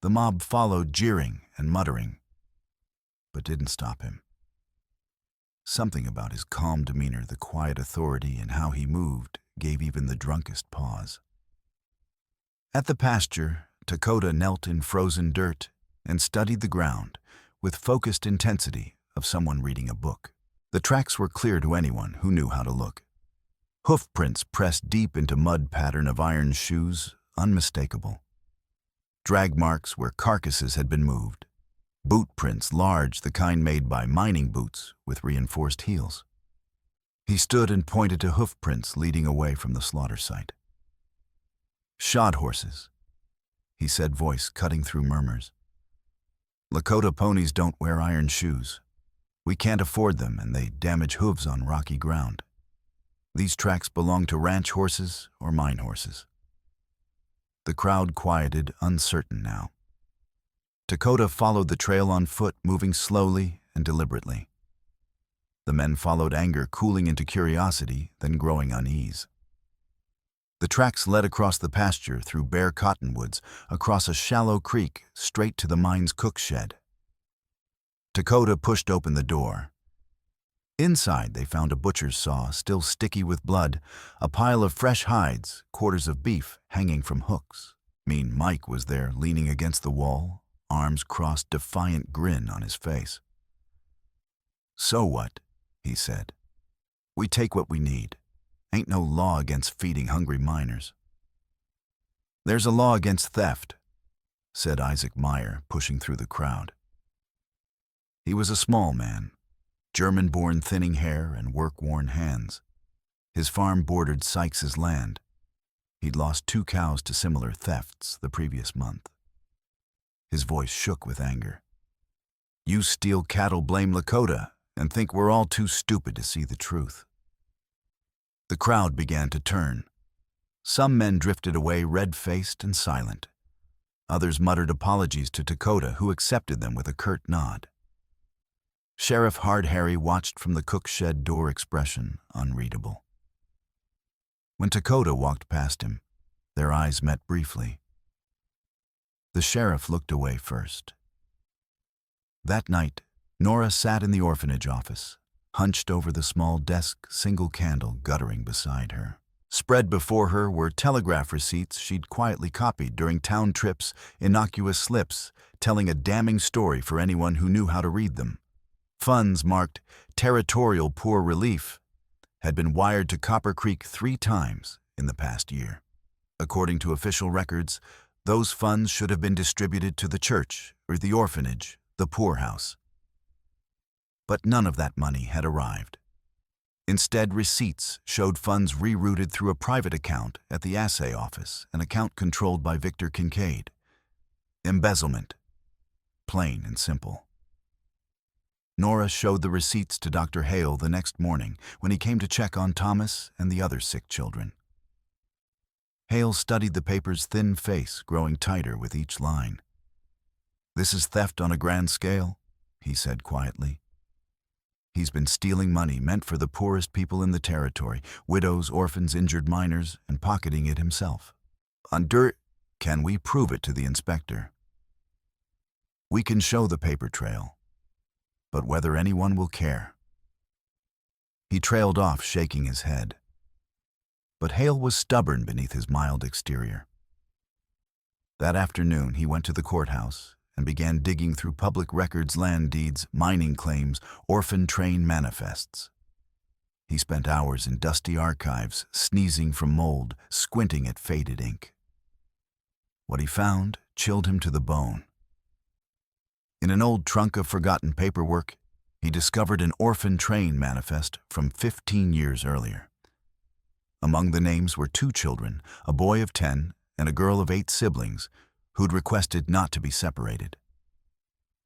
The mob followed, jeering and muttering, but didn't stop him. Something about his calm demeanor, the quiet authority, and how he moved gave even the drunkest pause. At the pasture, Lakota knelt in frozen dirt and studied the ground with focused intensity of someone reading a book. The tracks were clear to anyone who knew how to look. Hoof prints pressed deep into mud pattern of iron shoes, unmistakable. Drag marks where carcasses had been moved. Boot prints large, the kind made by mining boots with reinforced heels. He stood and pointed to hoof prints leading away from the slaughter site. "Shod horses," he said, voice cutting through murmurs. "Lakota ponies don't wear iron shoes. We can't afford them, and they damage hooves on rocky ground. These tracks belong to ranch horses or mine horses." The crowd quieted, uncertain now. Lakota followed the trail on foot, moving slowly and deliberately. The men followed, anger cooling into curiosity, then growing unease. The tracks led across the pasture, through bare cottonwoods, across a shallow creek, straight to the mine's cook shed. Lakota pushed open the door. Inside, they found a butcher's saw, still sticky with blood, a pile of fresh hides, quarters of beef hanging from hooks. Mean Mike was there, leaning against the wall, arms crossed, defiant grin on his face. "So what?" he said. "We take what we need. Ain't no law against feeding hungry miners." "There's a law against theft," said Isaac Meyer, pushing through the crowd. He was a small man, German-born, thinning hair and work-worn hands. His farm bordered Sykes's land. He'd lost 2 cows to similar thefts the previous month. His voice shook with anger. "You steal cattle, blame Lakota, and think we're all too stupid to see the truth." The crowd began to turn. Some men drifted away, red-faced and silent. Others muttered apologies to Lakota, who accepted them with a curt nod. Sheriff Hard Harry watched from the cook shed door, expression unreadable. When Lakota walked past him, their eyes met briefly. The sheriff looked away first. That night, Nora sat in the orphanage office, hunched over the small desk, single candle guttering beside her. Spread before her were telegraph receipts she'd quietly copied during town trips, innocuous slips, telling a damning story for anyone who knew how to read them. Funds marked Territorial Poor Relief had been wired to Copper Creek 3 times in the past year. According to official records, those funds should have been distributed to the church or the orphanage, the poorhouse. But none of that money had arrived. Instead, receipts showed funds rerouted through a private account at the assay office, an account controlled by Victor Kincaid. Embezzlement. Plain and simple. Nora showed the receipts to Dr. Hale the next morning when he came to check on Thomas and the other sick children. Hale studied the paper's thin face, growing tighter with each line. "This is theft on a grand scale," he said quietly. "He's been stealing money meant for the poorest people in the territory, widows, orphans, injured minors, and pocketing it himself. Can we prove it to the inspector? We can show the paper trail, but whether anyone will care." He trailed off, shaking his head. But Hale was stubborn beneath his mild exterior. That afternoon, he went to the courthouse and began digging through public records, land deeds, mining claims, orphan train manifests. He spent hours in dusty archives, sneezing from mold, squinting at faded ink. What he found chilled him to the bone. In an old trunk of forgotten paperwork, he discovered an orphan train manifest from 15 years earlier. Among the names were 2 children, a boy of 10 and a girl of 8 siblings, who'd requested not to be separated.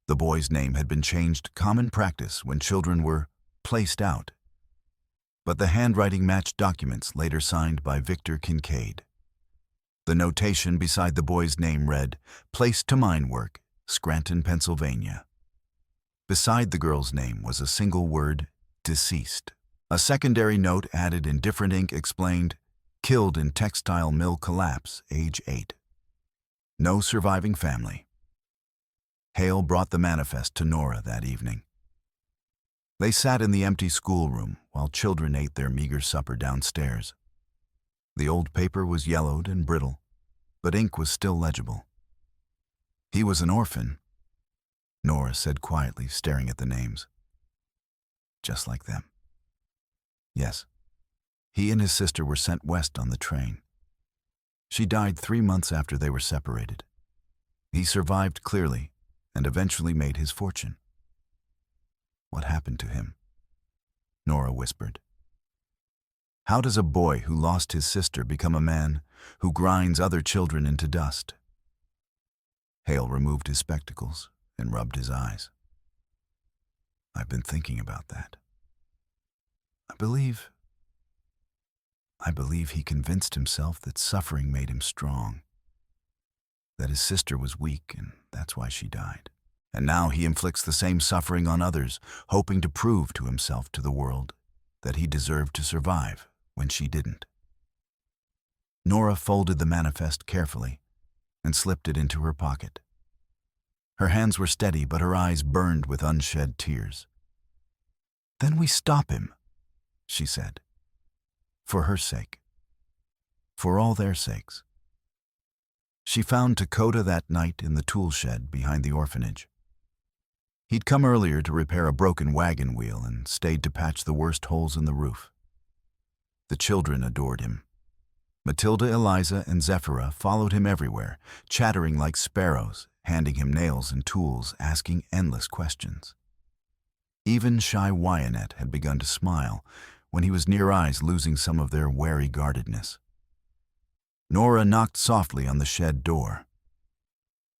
The boy's name had been changed, common practice when children were placed out. But the handwriting matched documents later signed by Victor Kincaid. The notation beside the boy's name read, "Placed to mine work, Scranton, Pennsylvania." Beside the girl's name was a single word, "deceased." A secondary note added in different ink explained, "Killed in textile mill collapse, age 8. No surviving family." Hale brought the manifest to Nora that evening. They sat in the empty schoolroom while children ate their meager supper downstairs. The old paper was yellowed and brittle, but ink was still legible. "He was an orphan," Nora said quietly, staring at the names. "Just like them." "Yes. He and his sister were sent west on the train. She died 3 months after they were separated. He survived clearly and eventually made his fortune." "What happened to him?" Nora whispered. "How does a boy who lost his sister become a man who grinds other children into dust?" Hale removed his spectacles and rubbed his eyes. "I've been thinking about that. I believe he convinced himself that suffering made him strong, that his sister was weak and that's why she died. And now he inflicts the same suffering on others, hoping to prove to himself, to the world, that he deserved to survive when she didn't." Nora folded the manifest carefully and slipped it into her pocket. Her hands were steady, but her eyes burned with unshed tears. "Then we stop him," she said. "For her sake. For all their sakes." She found Lakota that night in the tool shed behind the orphanage. He'd come earlier to repair a broken wagon wheel and stayed to patch the worst holes in the roof. The children adored him. Matilda, Eliza, and Zephira followed him everywhere, chattering like sparrows, handing him nails and tools, asking endless questions. Even shy Wyatt had begun to smile when he was near eyes, losing some of their wary guardedness. Nora knocked softly on the shed door.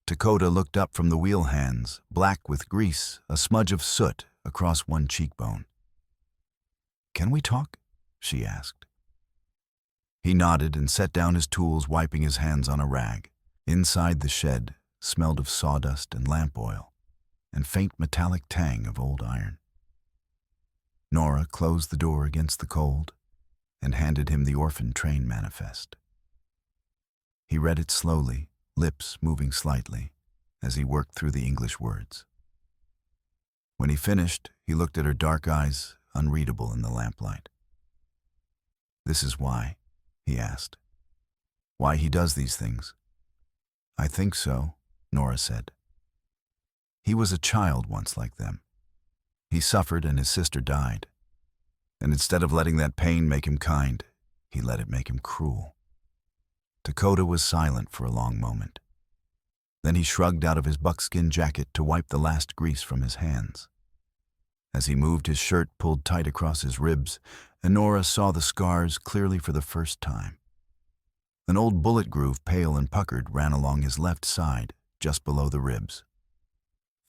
Lakota looked up from the wheel hands, black with grease, a smudge of soot across one cheekbone. "Can we talk?" she asked. He nodded and set down his tools, wiping his hands on a rag. Inside the shed smelled of sawdust and lamp oil, and faint metallic tang of old iron. Nora closed the door against the cold and handed him the orphan train manifest. He read it slowly, lips moving slightly, as he worked through the English words. When he finished, he looked at her dark eyes, unreadable in the lamplight. "This is why?" he asked. "Why he does these things?" "I think so," Nora said. "He was a child once like them. He suffered and his sister died. And instead of letting that pain make him kind, he let it make him cruel." Dakota was silent for a long moment. Then he shrugged out of his buckskin jacket to wipe the last grease from his hands. As he moved his shirt pulled tight across his ribs, Enora saw the scars clearly for the first time. An old bullet groove, pale and puckered, ran along his left side, just below the ribs.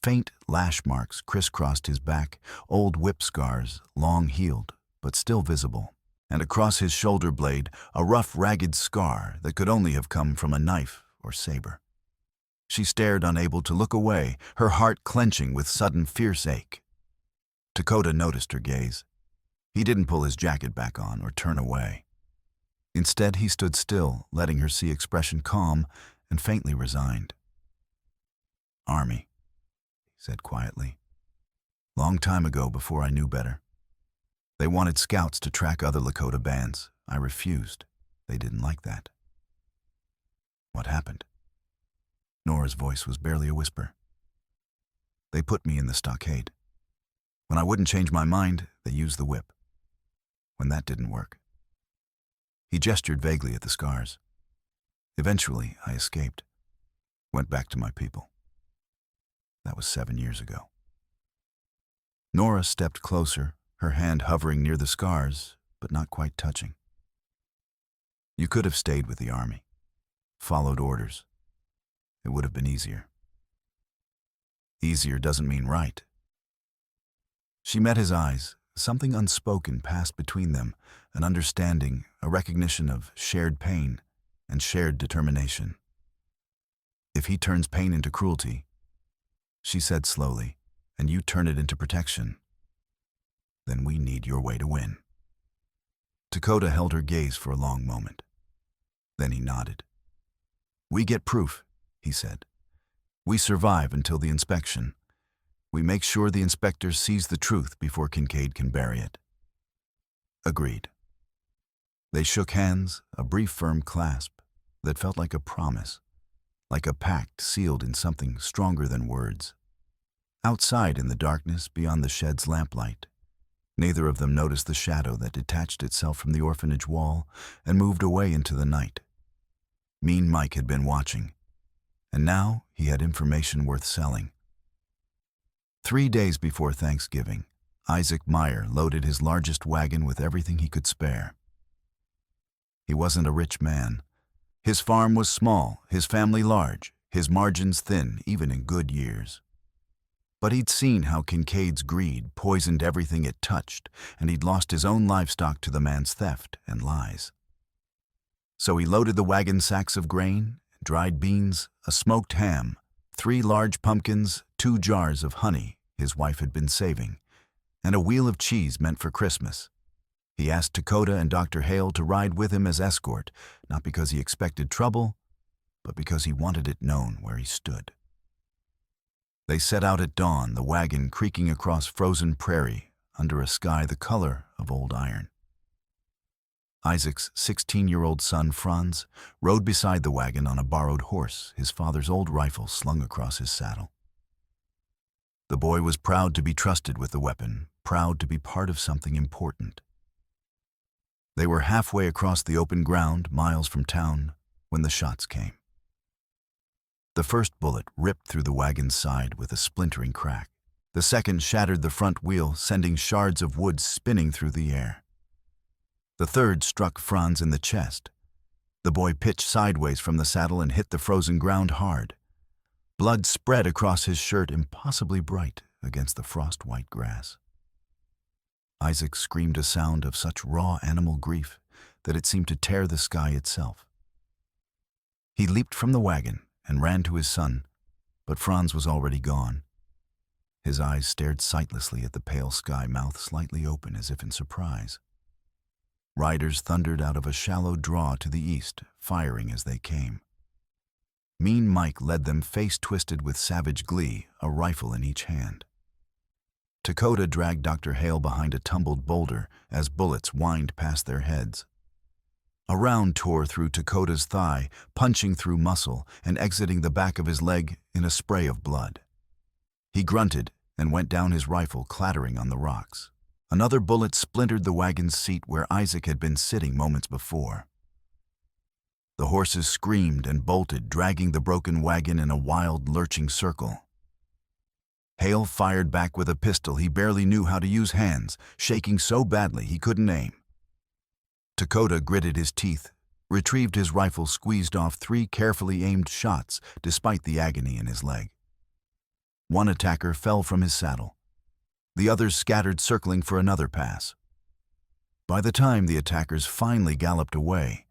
Faint lash marks crisscrossed his back, old whip scars, long healed, but still visible. And across his shoulder blade, a rough, ragged scar that could only have come from a knife or saber. She stared, unable to look away, her heart clenching with sudden fierce ache. Dakota noticed her gaze. He didn't pull his jacket back on or turn away. Instead, he stood still, letting her see expression calm and faintly resigned. "Army," he said quietly. "Long time ago, before I knew better. They wanted scouts to track other Lakota bands. I refused. They didn't like that." "What happened?" Nora's voice was barely a whisper. "They put me in the stockade. When I wouldn't change my mind, they used the whip. When that didn't work." He gestured vaguely at the scars. "Eventually, I escaped. Went back to my people. That was 7 years ago." Nora stepped closer, her hand hovering near the scars, but not quite touching. "You could have stayed with the army, followed orders. It would have been easier." "Easier doesn't mean right." She met his eyes. Something unspoken passed between them, an understanding, a recognition of shared pain and shared determination. "If he turns pain into cruelty," she said slowly, "and you turn it into protection, then we need your way to win." Dakota held her gaze for a long moment. Then he nodded. "We get proof," he said. "We survive until the inspection. We make sure the inspector sees the truth before Kincaid can bury it." "Agreed." They shook hands, a brief firm clasp that felt like a promise, like a pact sealed in something stronger than words. Outside in the darkness beyond the shed's lamplight, neither of them noticed the shadow that detached itself from the orphanage wall and moved away into the night. Mean Mike had been watching, and now he had information worth selling. 3 days before Thanksgiving, Isaac Meyer loaded his largest wagon with everything he could spare. He wasn't a rich man. His farm was small, his family large, his margins thin, even in good years. But he'd seen how Kincaid's greed poisoned everything it touched, and he'd lost his own livestock to the man's theft and lies. So he loaded the wagon sacks of grain, dried beans, a smoked ham, 3 large pumpkins, 2 jars of honey his wife had been saving, and a wheel of cheese meant for Christmas. He asked Dakota and Dr. Hale to ride with him as escort, not because he expected trouble, but because he wanted it known where he stood. They set out at dawn, the wagon creaking across frozen prairie under a sky the color of old iron. Isaac's 16-year-old son, Franz, rode beside the wagon on a borrowed horse, his father's old rifle slung across his saddle. The boy was proud to be trusted with the weapon, proud to be part of something important. They were halfway across the open ground, miles from town, when the shots came. The first bullet ripped through the wagon's side with a splintering crack. The second shattered the front wheel, sending shards of wood spinning through the air. The third struck Franz in the chest. The boy pitched sideways from the saddle and hit the frozen ground hard. Blood spread across his shirt, impossibly bright against the frost-white grass. Isaac screamed a sound of such raw animal grief that it seemed to tear the sky itself. He leaped from the wagon and ran to his son, but Franz was already gone. His eyes stared sightlessly at the pale sky, mouth slightly open as if in surprise. Riders thundered out of a shallow draw to the east, firing as they came. Mean Mike led them face-twisted with savage glee, a rifle in each hand. Dakota dragged Dr. Hale behind a tumbled boulder as bullets whined past their heads. A round tore through Dakota's thigh, punching through muscle and exiting the back of his leg in a spray of blood. He grunted and went down, his rifle clattering on the rocks. Another bullet splintered the wagon's seat where Isaac had been sitting moments before. The horses screamed and bolted, dragging the broken wagon in a wild, lurching circle. Hale fired back with a pistol he barely knew how to use hands, shaking so badly he couldn't aim. Dakota gritted his teeth, retrieved his rifle, squeezed off 3 carefully aimed shots despite the agony in his leg. One attacker fell from his saddle. The others scattered, circling for another pass. By the time the attackers finally galloped away,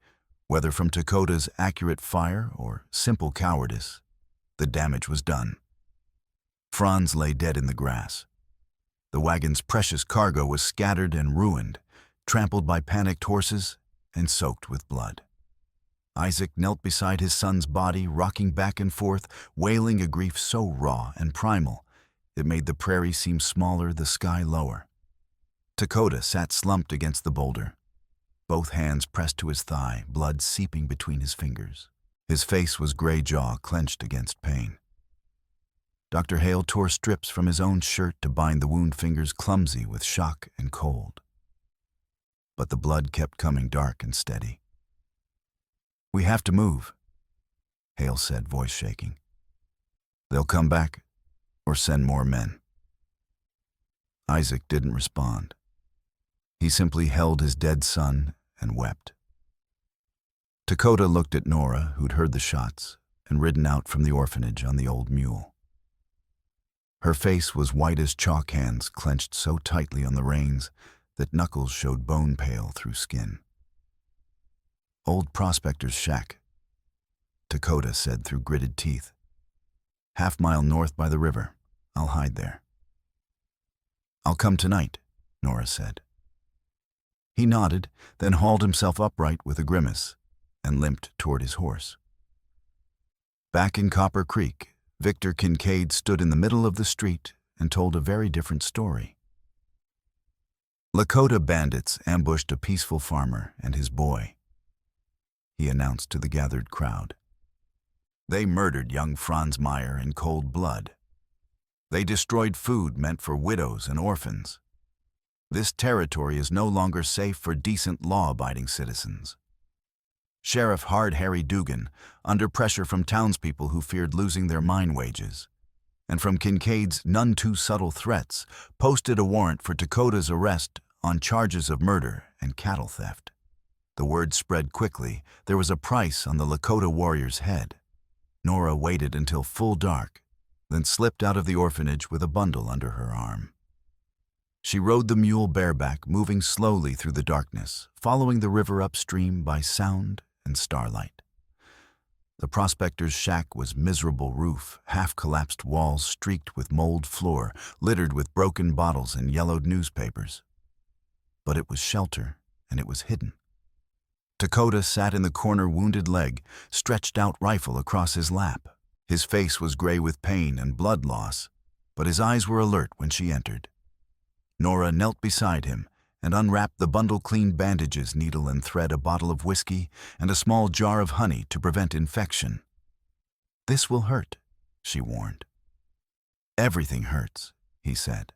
whether from Dakota's accurate fire or simple cowardice, the damage was done. Franz lay dead in the grass. The wagon's precious cargo was scattered and ruined, trampled by panicked horses and soaked with blood. Isaac knelt beside his son's body, rocking back and forth, wailing a grief so raw and primal it made the prairie seem smaller, the sky lower. Dakota sat slumped against the boulder, both hands pressed to his thigh, blood seeping between his fingers. His face was gray, jaw clenched against pain. Dr. Hale tore strips from his own shirt to bind the wound, fingers clumsy with shock and cold. But the blood kept coming, dark and steady. "We have to move," Hale said, voice shaking. "They'll come back or send more men." Isaac didn't respond. He simply held his dead son and wept. Dakota looked at Nora, who'd heard the shots and ridden out from the orphanage on the old mule. Her face was white as chalk, hands clenched so tightly on the reins that knuckles showed bone pale through skin. "Old Prospector's shack," Dakota said through gritted teeth. "Half-mile north by the river. I'll hide there." "I'll come tonight," Nora said. He nodded, then hauled himself upright with a grimace and limped toward his horse. Back in Copper Creek, Victor Kincaid stood in the middle of the street and told a very different story. Lakota bandits ambushed a peaceful farmer and his boy, he announced to the gathered crowd. They murdered young Franz Meyer in cold blood. They destroyed food meant for widows and orphans. This territory is no longer safe for decent, law-abiding citizens. Sheriff Hard Harry Dugan, under pressure from townspeople who feared losing their mine wages, and from Kincaid's none-too-subtle threats, posted a warrant for Dakota's arrest on charges of murder and cattle theft. The word spread quickly. There was a price on the Lakota warrior's head. Nora waited until full dark, then slipped out of the orphanage with a bundle under her arm. She rode the mule bareback, moving slowly through the darkness, following the river upstream by sound and starlight. The prospector's shack was miserable roof, half-collapsed walls streaked with mold floor, littered with broken bottles and yellowed newspapers. But it was shelter, and it was hidden. Dakota sat in the corner, wounded leg, stretched out rifle across his lap. His face was gray with pain and blood loss, but his eyes were alert when she entered. Nora knelt beside him and unwrapped the bundle, clean bandages, needle and thread, a bottle of whiskey, and a small jar of honey to prevent infection. "This will hurt," she warned. "Everything hurts," he said.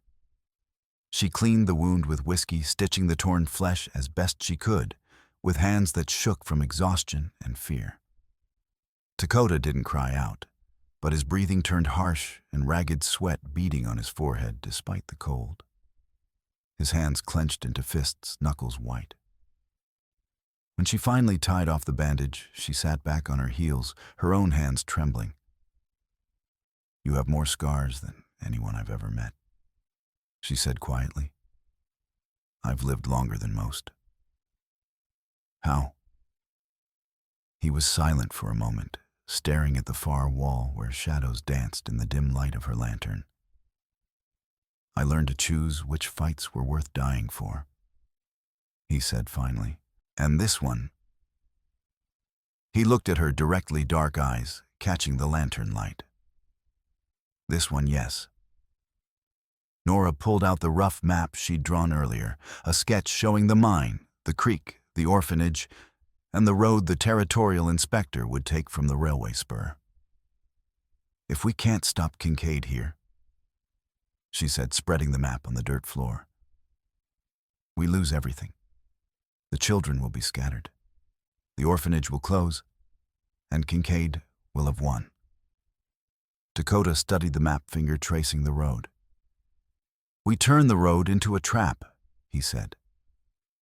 She cleaned the wound with whiskey, stitching the torn flesh as best she could, with hands that shook from exhaustion and fear. Dakota didn't cry out, but his breathing turned harsh and ragged, sweat beading on his forehead despite the cold. His hands clenched into fists, knuckles white. When she finally tied off the bandage, she sat back on her heels, her own hands trembling. "You have more scars than anyone I've ever met," she said quietly. "I've lived longer than most." "How?" He was silent for a moment, staring at the far wall where shadows danced in the dim light of her lantern. "I learned to choose which fights were worth dying for," he said finally. "And this one." He looked at her directly, dark eyes catching the lantern light. "This one, yes." Nora pulled out the rough map she'd drawn earlier, a sketch showing the mine, the creek, the orphanage, and the road the territorial inspector would take from the railway spur. "If we can't stop Kincaid here," she said, spreading the map on the dirt floor, "we lose everything. The children will be scattered. The orphanage will close, and Kincaid will have won. Dakota studied the map, finger tracing the road. "We turn the road into a trap," he said.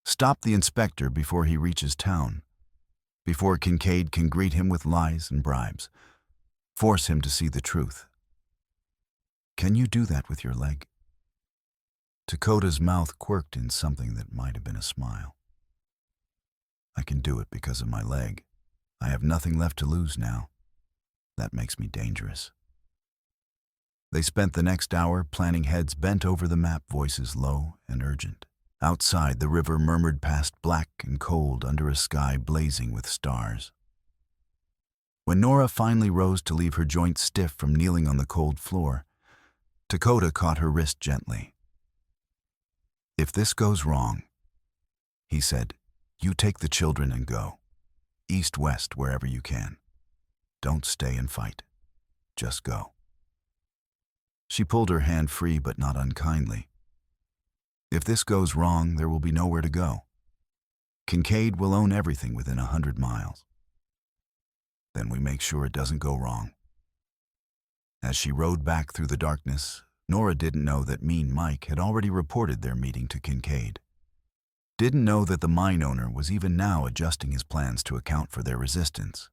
"Stop the inspector before he reaches town, before Kincaid can greet him with lies and bribes. Force him to see the truth. Can you do that with your leg?" Dakota's mouth quirked in something that might have been a smile. "I can do it because of my leg. I have nothing left to lose now. That makes me dangerous." They spent the next hour planning, heads bent over the map, voices low and urgent. Outside, the river murmured past, black and cold under a sky blazing with stars. When Nora finally rose to leave, her joints stiff from kneeling on the cold floor, Dakota caught her wrist gently. "If this goes wrong," he said, "you take the children and go. East, west, wherever you can. Don't stay and fight. Just go." She pulled her hand free, but not unkindly. "If this goes wrong, there will be nowhere to go. Kincaid will own everything within 100 miles. Then we make sure it doesn't go wrong." As she rode back through the darkness, Nora didn't know that Mean Mike had already reported their meeting to Kincaid. Didn't know that the mine owner was even now adjusting his plans to account for their resistance.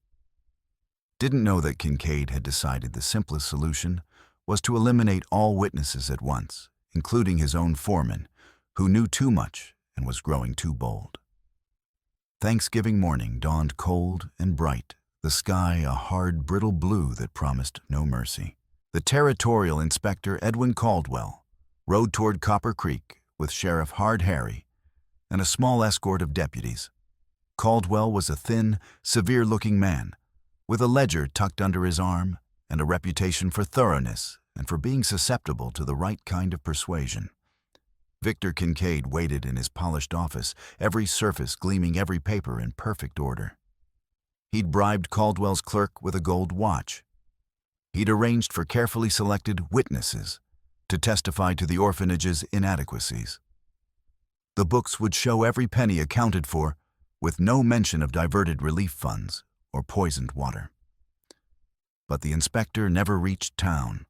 Didn't know that Kincaid had decided the simplest solution was to eliminate all witnesses at once, including his own foreman, who knew too much and was growing too bold. Thanksgiving morning dawned cold and bright, the sky a hard, brittle blue that promised no mercy. The territorial inspector, Edwin Caldwell, rode toward Copper Creek with Sheriff Hard Harry and a small escort of deputies. Caldwell was a thin, severe-looking man, with a ledger tucked under his arm and a reputation for thoroughness and for being susceptible to the right kind of persuasion. Victor Kincaid waited in his polished office, every surface gleaming, every paper in perfect order. He'd bribed Caldwell's clerk with a gold watch. He'd arranged for carefully selected witnesses to testify to the orphanage's inadequacies. The books would show every penny accounted for, with no mention of diverted relief funds or poisoned water. But the inspector never reached town.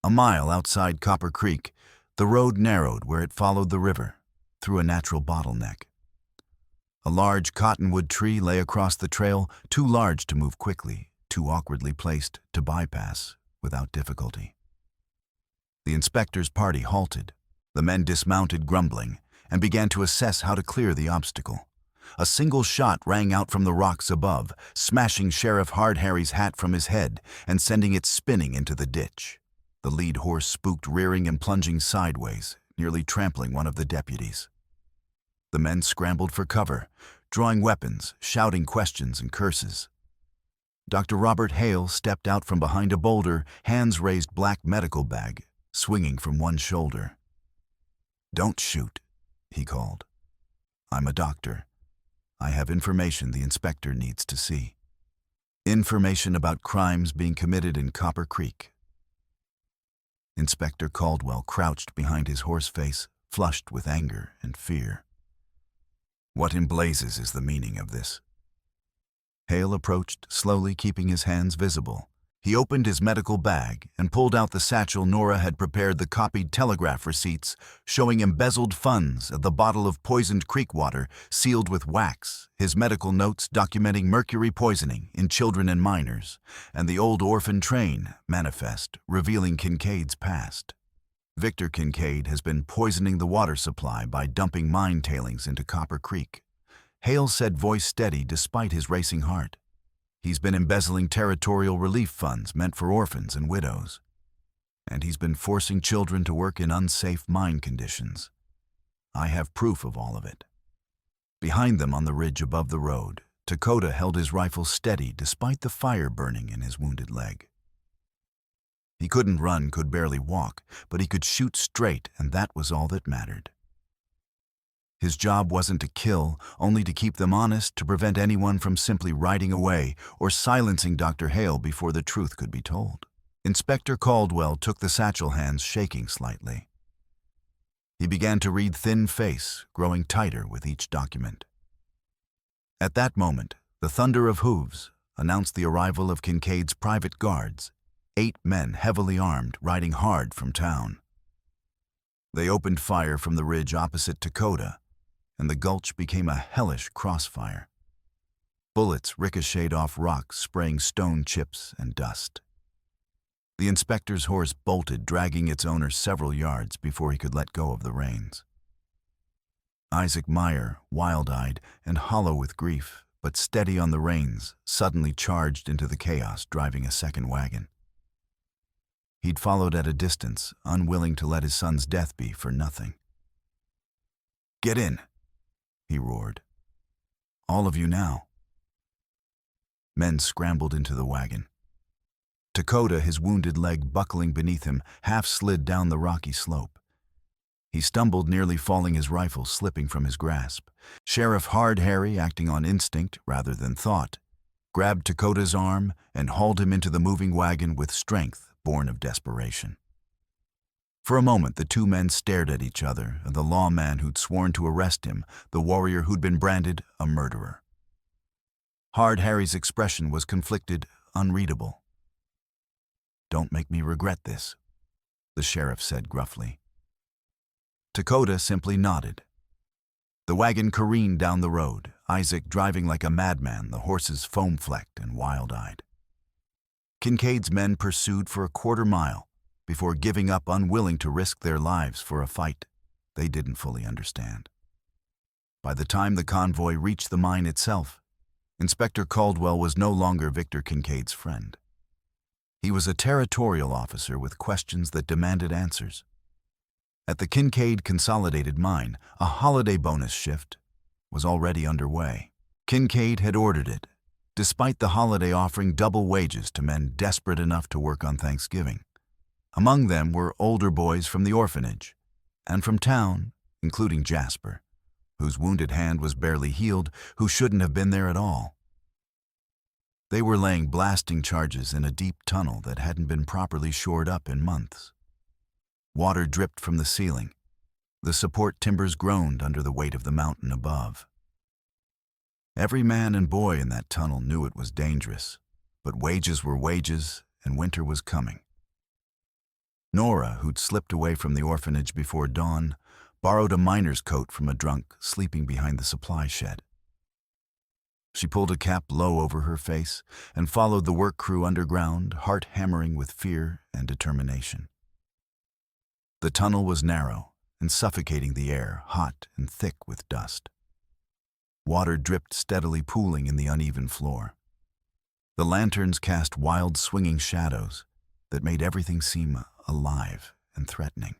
A mile outside Copper Creek, the road narrowed where it followed the river, through a natural bottleneck. A large cottonwood tree lay across the trail, too large to move quickly, too awkwardly placed to bypass without difficulty. The inspector's party halted. The men dismounted, grumbling, and began to assess how to clear the obstacle. A single shot rang out from the rocks above, smashing Sheriff Hard Harry's hat from his head and sending it spinning into the ditch. The lead horse spooked, rearing and plunging sideways, nearly trampling one of the deputies. The men scrambled for cover, drawing weapons, shouting questions and curses. Dr. Robert Hale stepped out from behind a boulder, hands raised, black medical bag swinging from one shoulder. "Don't shoot," he called. "I'm a doctor. I have information the inspector needs to see. Information about crimes being committed in Copper Creek." Inspector Caldwell crouched behind his horse face, flushed with anger and fear. "What in blazes is the meaning of this?" Hale approached, slowly, keeping his hands visible. He opened his medical bag and pulled out the satchel Nora had prepared, the copied telegraph receipts showing embezzled funds, the bottle of poisoned creek water sealed with wax, his medical notes documenting mercury poisoning in children and minors, and the old orphan train manifest revealing Kincaid's past. Victor Kincaid has been poisoning the water supply by dumping mine tailings into Copper Creek. Hale said, voice steady despite his racing heart. He's been embezzling territorial relief funds meant for orphans and widows. And he's been forcing children to work in unsafe mine conditions. I have proof of all of it. Behind them on the ridge above the road, Dakota held his rifle steady despite the fire burning in his wounded leg. He couldn't run, could barely walk, but he could shoot straight, and that was all that mattered. His job wasn't to kill, only to keep them honest, to prevent anyone from simply riding away or silencing Dr. Hale before the truth could be told. Inspector Caldwell took the satchel, hands shaking slightly. He began to read, thin face growing tighter with each document. At that moment, the thunder of hooves, announced the arrival of Kincaid's private guards, 8 men heavily armed riding hard from town. They opened fire from the ridge opposite Lakota, and the gulch became a hellish crossfire. Bullets ricocheted off rocks, spraying stone chips and dust. The inspector's horse bolted, dragging its owner several yards before he could let go of the reins. Isaac Meyer, wild-eyed and hollow with grief, but steady on the reins, suddenly charged into the chaos, driving a second wagon. He'd followed at a distance, unwilling to let his son's death be for nothing. "Get in," he roared. "All of you now." Men scrambled into the wagon. Lakota, his wounded leg buckling beneath him, half slid down the rocky slope. He stumbled, nearly falling, his rifle slipping from his grasp. Sheriff Hard Harry, acting on instinct rather than thought, grabbed Lakota's arm and hauled him into the moving wagon with strength born of desperation. For a moment, the two men stared at each other, the lawman who'd sworn to arrest him, the warrior who'd been branded a murderer. Hard Harry's expression was conflicted, unreadable. "Don't make me regret this," the sheriff said gruffly. Lakota simply nodded. The wagon careened down the road, Isaac driving like a madman, the horses foam-flecked and wild-eyed. Kincaid's men pursued for a quarter-mile before giving up, unwilling to risk their lives for a fight they didn't fully understand. By the time the convoy reached the mine itself, Inspector Caldwell was no longer Victor Kincaid's friend. He was a territorial officer with questions that demanded answers. At the Kincaid Consolidated Mine, a holiday bonus shift was already underway. Kincaid had ordered it, despite the holiday offering double wages to men desperate enough to work on Thanksgiving. Among them were older boys from the orphanage, and from town, including Jasper, whose wounded hand was barely healed, who shouldn't have been there at all. They were laying blasting charges in a deep tunnel that hadn't been properly shored up in months. Water dripped from the ceiling. The support timbers groaned under the weight of the mountain above. Every man and boy in that tunnel knew it was dangerous, but wages were wages, and winter was coming. Nora, who'd slipped away from the orphanage before dawn, borrowed a miner's coat from a drunk sleeping behind the supply shed. She pulled a cap low over her face and followed the work crew underground, heart hammering with fear and determination. The tunnel was narrow and suffocating the air, hot and thick with dust. Water dripped steadily, pooling in the uneven floor. The lanterns cast wild, swinging shadows that made everything seem alive and threatening.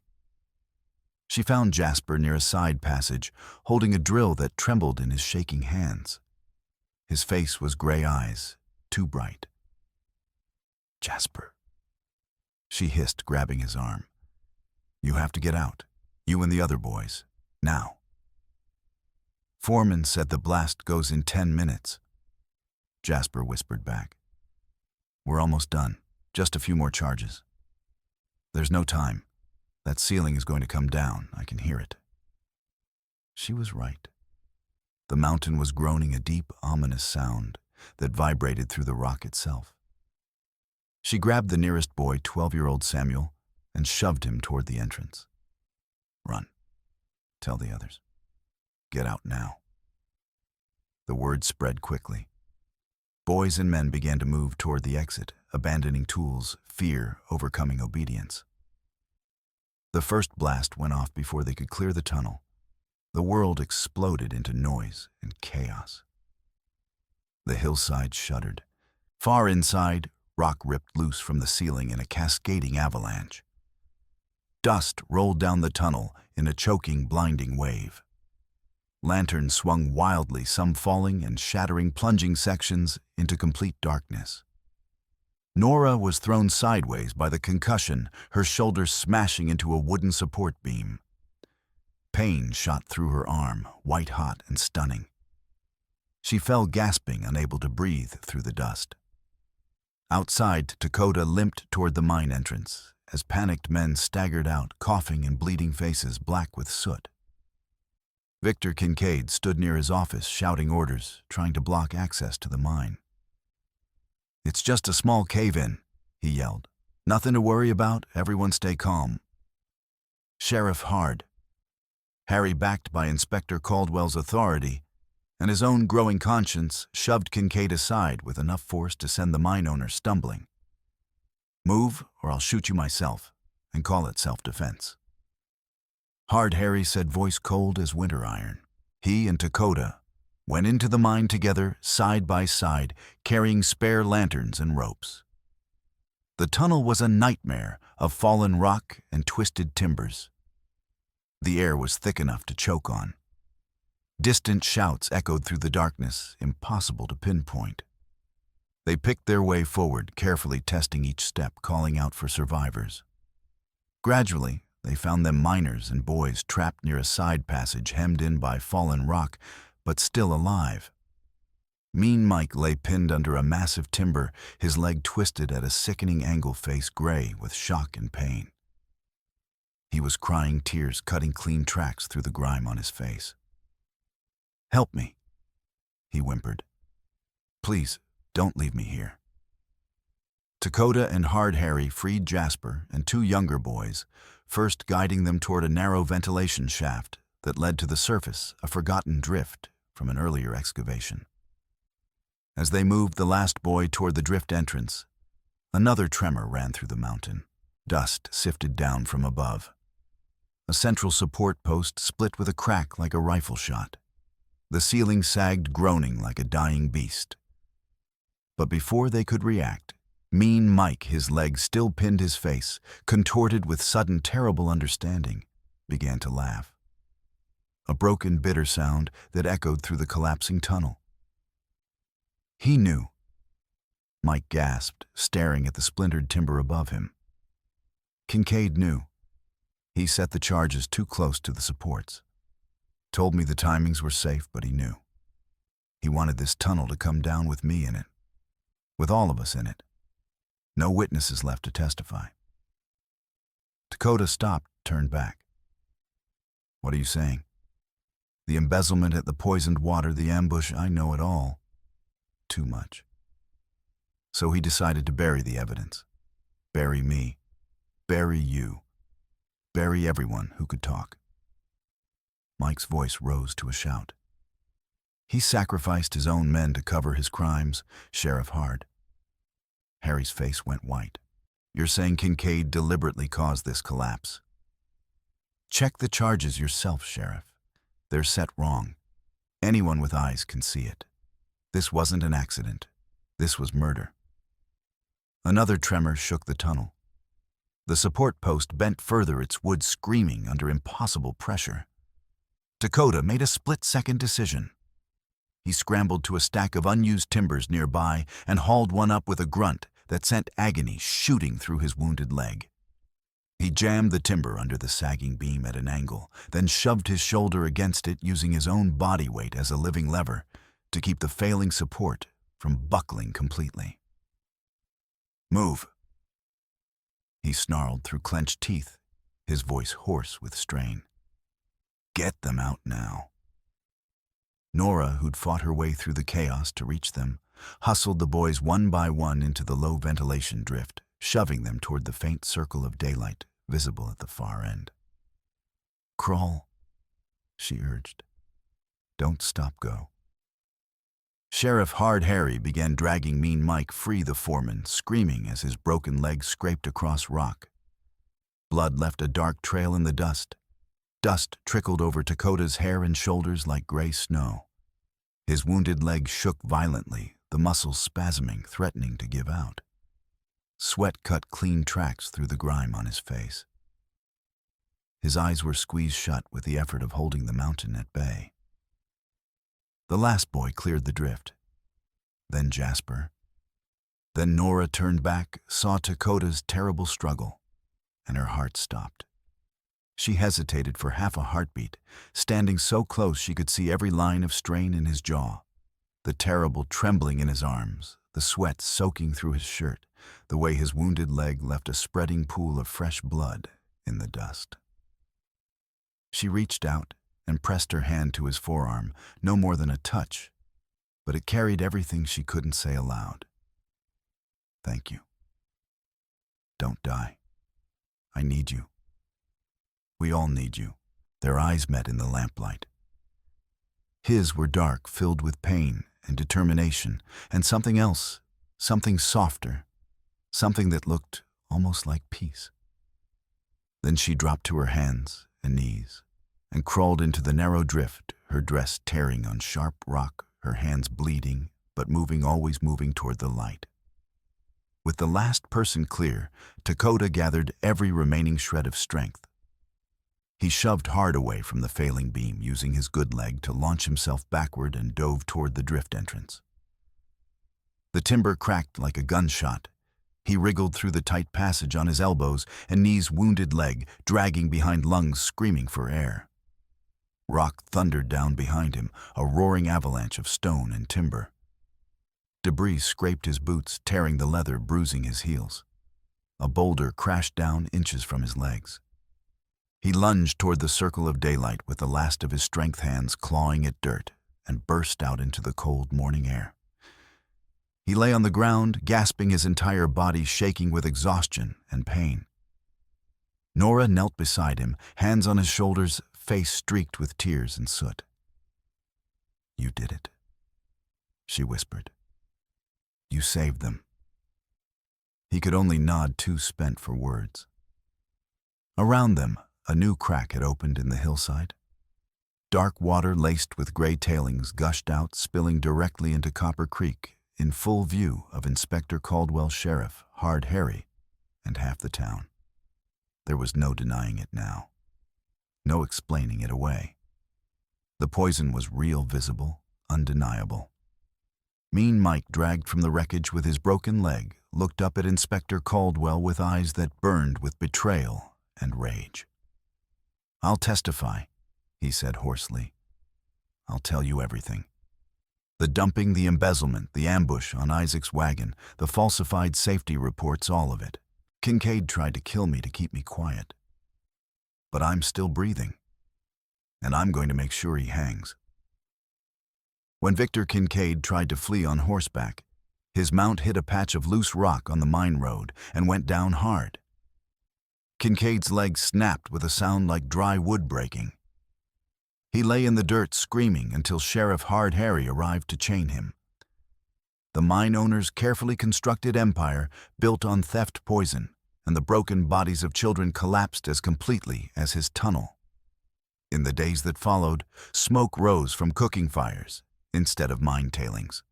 She found Jasper near a side passage, holding a drill that trembled in his shaking hands. His face was gray eyes, too bright. "Jasper," she hissed, grabbing his arm. "You have to get out, you and the other boys, now." "Foreman said the blast goes in 10 minutes. Jasper whispered back. "We're almost done, just a few more charges. There's no time. That ceiling is going to come down, I can hear it." She was right. The mountain was groaning, a deep, ominous sound that vibrated through the rock itself. She grabbed the nearest boy, 12-year-old Samuel, and shoved him toward the entrance. "Run. Tell the others. Get out now." The word spread quickly. Boys and men began to move toward the exit, abandoning tools, fear overcoming obedience. The first blast went off before they could clear the tunnel. The world exploded into noise and chaos. The hillside shuddered. Far inside, rock ripped loose from the ceiling in a cascading avalanche. Dust rolled down the tunnel in a choking, blinding wave. Lanterns swung wildly, some falling and shattering plunging sections into complete darkness. Nora was thrown sideways by the concussion, her shoulder smashing into a wooden support beam. Pain shot through her arm, white-hot and stunning. She fell gasping, unable to breathe through the dust. Outside, Lakota limped toward the mine entrance as panicked men staggered out, coughing and bleeding faces black with soot. Victor Kincaid stood near his office, shouting orders, trying to block access to the mine. "It's just a small cave-in," he yelled. "Nothing to worry about, everyone stay calm." Sheriff Hard. Harry, backed by Inspector Caldwell's authority and his own growing conscience, shoved Kincaid aside with enough force to send the mine owner stumbling. "Move, or I'll shoot you myself, and call it self-defense." Hard Harry said, voice cold as winter iron. He and Lakota went into the mine together, side by side, carrying spare lanterns and ropes. The tunnel was a nightmare of fallen rock and twisted timbers. The air was thick enough to choke on. Distant shouts echoed through the darkness, impossible to pinpoint. They picked their way forward, carefully testing each step, calling out for survivors. Gradually, they found them miners and boys trapped near a side passage hemmed in by fallen rock, but still alive. Mean Mike lay pinned under a massive timber, his leg twisted at a sickening angle, face gray with shock and pain. He was crying, tears cutting clean tracks through the grime on his face. "Help me," he whimpered. "Please, don't leave me here." Lakota and Hard Harry freed Jasper and two younger boys, first guiding them toward a narrow ventilation shaft that led to the surface, a forgotten drift from an earlier excavation. As they moved the last boy toward the drift entrance, another tremor ran through the mountain. Dust sifted down from above. A central support post split with a crack like a rifle shot. The ceiling sagged, groaning like a dying beast. But before they could react, Mean Mike, his legs still pinned his face, contorted with sudden terrible understanding, began to laugh. A broken, bitter sound that echoed through the collapsing tunnel. He knew. Mike gasped, staring at the splintered timber above him. Kincaid knew. He set the charges too close to the supports. Told me the timings were safe, but he knew. He wanted this tunnel to come down with me in it. With all of us in it. No witnesses left to testify. Lakota stopped, turned back. "What are you saying?" "The embezzlement at the poisoned water, the ambush, I know it all. Too much." So he decided to bury the evidence. Bury me. Bury you. Bury everyone who could talk. Mike's voice rose to a shout. He sacrificed his own men to cover his crimes, Sheriff Hard. Harry's face went white. "You're saying Kincaid deliberately caused this collapse?" "Check the charges yourself, Sheriff. They're set wrong. Anyone with eyes can see it. This wasn't an accident. This was murder." Another tremor shook the tunnel. The support post bent further, its wood screaming under impossible pressure. Lakota made a split-second decision. He scrambled to a stack of unused timbers nearby and hauled one up with a grunt that sent agony shooting through his wounded leg. He jammed the timber under the sagging beam at an angle, then shoved his shoulder against it, using his own body weight as a living lever to keep the failing support from buckling completely. "Move," he snarled through clenched teeth, his voice hoarse with strain. "Get them out now." Nora, who'd fought her way through the chaos to reach them, hustled the boys one by one into the low ventilation drift, shoving them toward the faint circle of daylight visible at the far end. "Crawl," she urged. "Don't stop go." Sheriff Hard Harry began dragging Mean Mike free, the foreman, screaming as his broken leg scraped across rock. Blood left a dark trail in the dust. Dust trickled over Lakota's hair and shoulders like gray snow. His wounded leg shook violently, the muscles spasming, threatening to give out. Sweat cut clean tracks through the grime on his face. His eyes were squeezed shut with the effort of holding the mountain at bay. The last boy cleared the drift. Then Jasper. Then Nora turned back, saw Lakota's terrible struggle, and her heart stopped. She hesitated for half a heartbeat, standing so close she could see every line of strain in his jaw, the terrible trembling in his arms, the sweat soaking through his shirt, the way his wounded leg left a spreading pool of fresh blood in the dust. She reached out and pressed her hand to his forearm, no more than a touch, but it carried everything she couldn't say aloud. Thank you. Don't die. I need you. We all need you." Their eyes met in the lamplight. His were dark, filled with pain and determination, and something else, something softer, something that looked almost like peace. Then she dropped to her hands and knees and crawled into the narrow drift, her dress tearing on sharp rock, her hands bleeding, but always moving toward the light. With the last person clear, Lakota gathered every remaining shred of strength. He shoved hard away from the failing beam, using his good leg to launch himself backward, and dove toward the drift entrance. The timber cracked like a gunshot. He wriggled through the tight passage on his elbows and knees, wounded leg dragging behind lungs screaming for air. Rock thundered down behind him, a roaring avalanche of stone and timber. Debris scraped his boots, tearing the leather, bruising his heels. A boulder crashed down inches from his legs. He lunged toward the circle of daylight with the last of his strength hands clawing at dirt, and burst out into the cold morning air. He lay on the ground, gasping, his entire body shaking with exhaustion and pain. Nora knelt beside him, hands on his shoulders, face streaked with tears and soot. "You did it," she whispered. "You saved them." He could only nod, too spent for words. Around them, a new crack had opened in the hillside. Dark water laced with gray tailings gushed out, spilling directly into Copper Creek, in full view of Inspector Caldwell's sheriff, Hard Harry, and half the town. There was no denying it now. No explaining it away. The poison was real, visible, undeniable. Mean Mike, dragged from the wreckage with his broken leg, looked up at Inspector Caldwell with eyes that burned with betrayal and rage. "I'll testify," he said hoarsely. "I'll tell you everything. The dumping, the embezzlement, the ambush on Isaac's wagon, the falsified safety reports, all of it. Kincaid tried to kill me to keep me quiet. But I'm still breathing, and I'm going to make sure he hangs." When Victor Kincaid tried to flee on horseback, his mount hit a patch of loose rock on the mine road and went down hard. Kincaid's legs snapped with a sound like dry wood breaking. He lay in the dirt screaming until Sheriff Hard Harry arrived to chain him. The mine owner's carefully constructed empire built on theft, poison, and the broken bodies of children collapsed as completely as his tunnel. In the days that followed, smoke rose from cooking fires instead of mine tailings.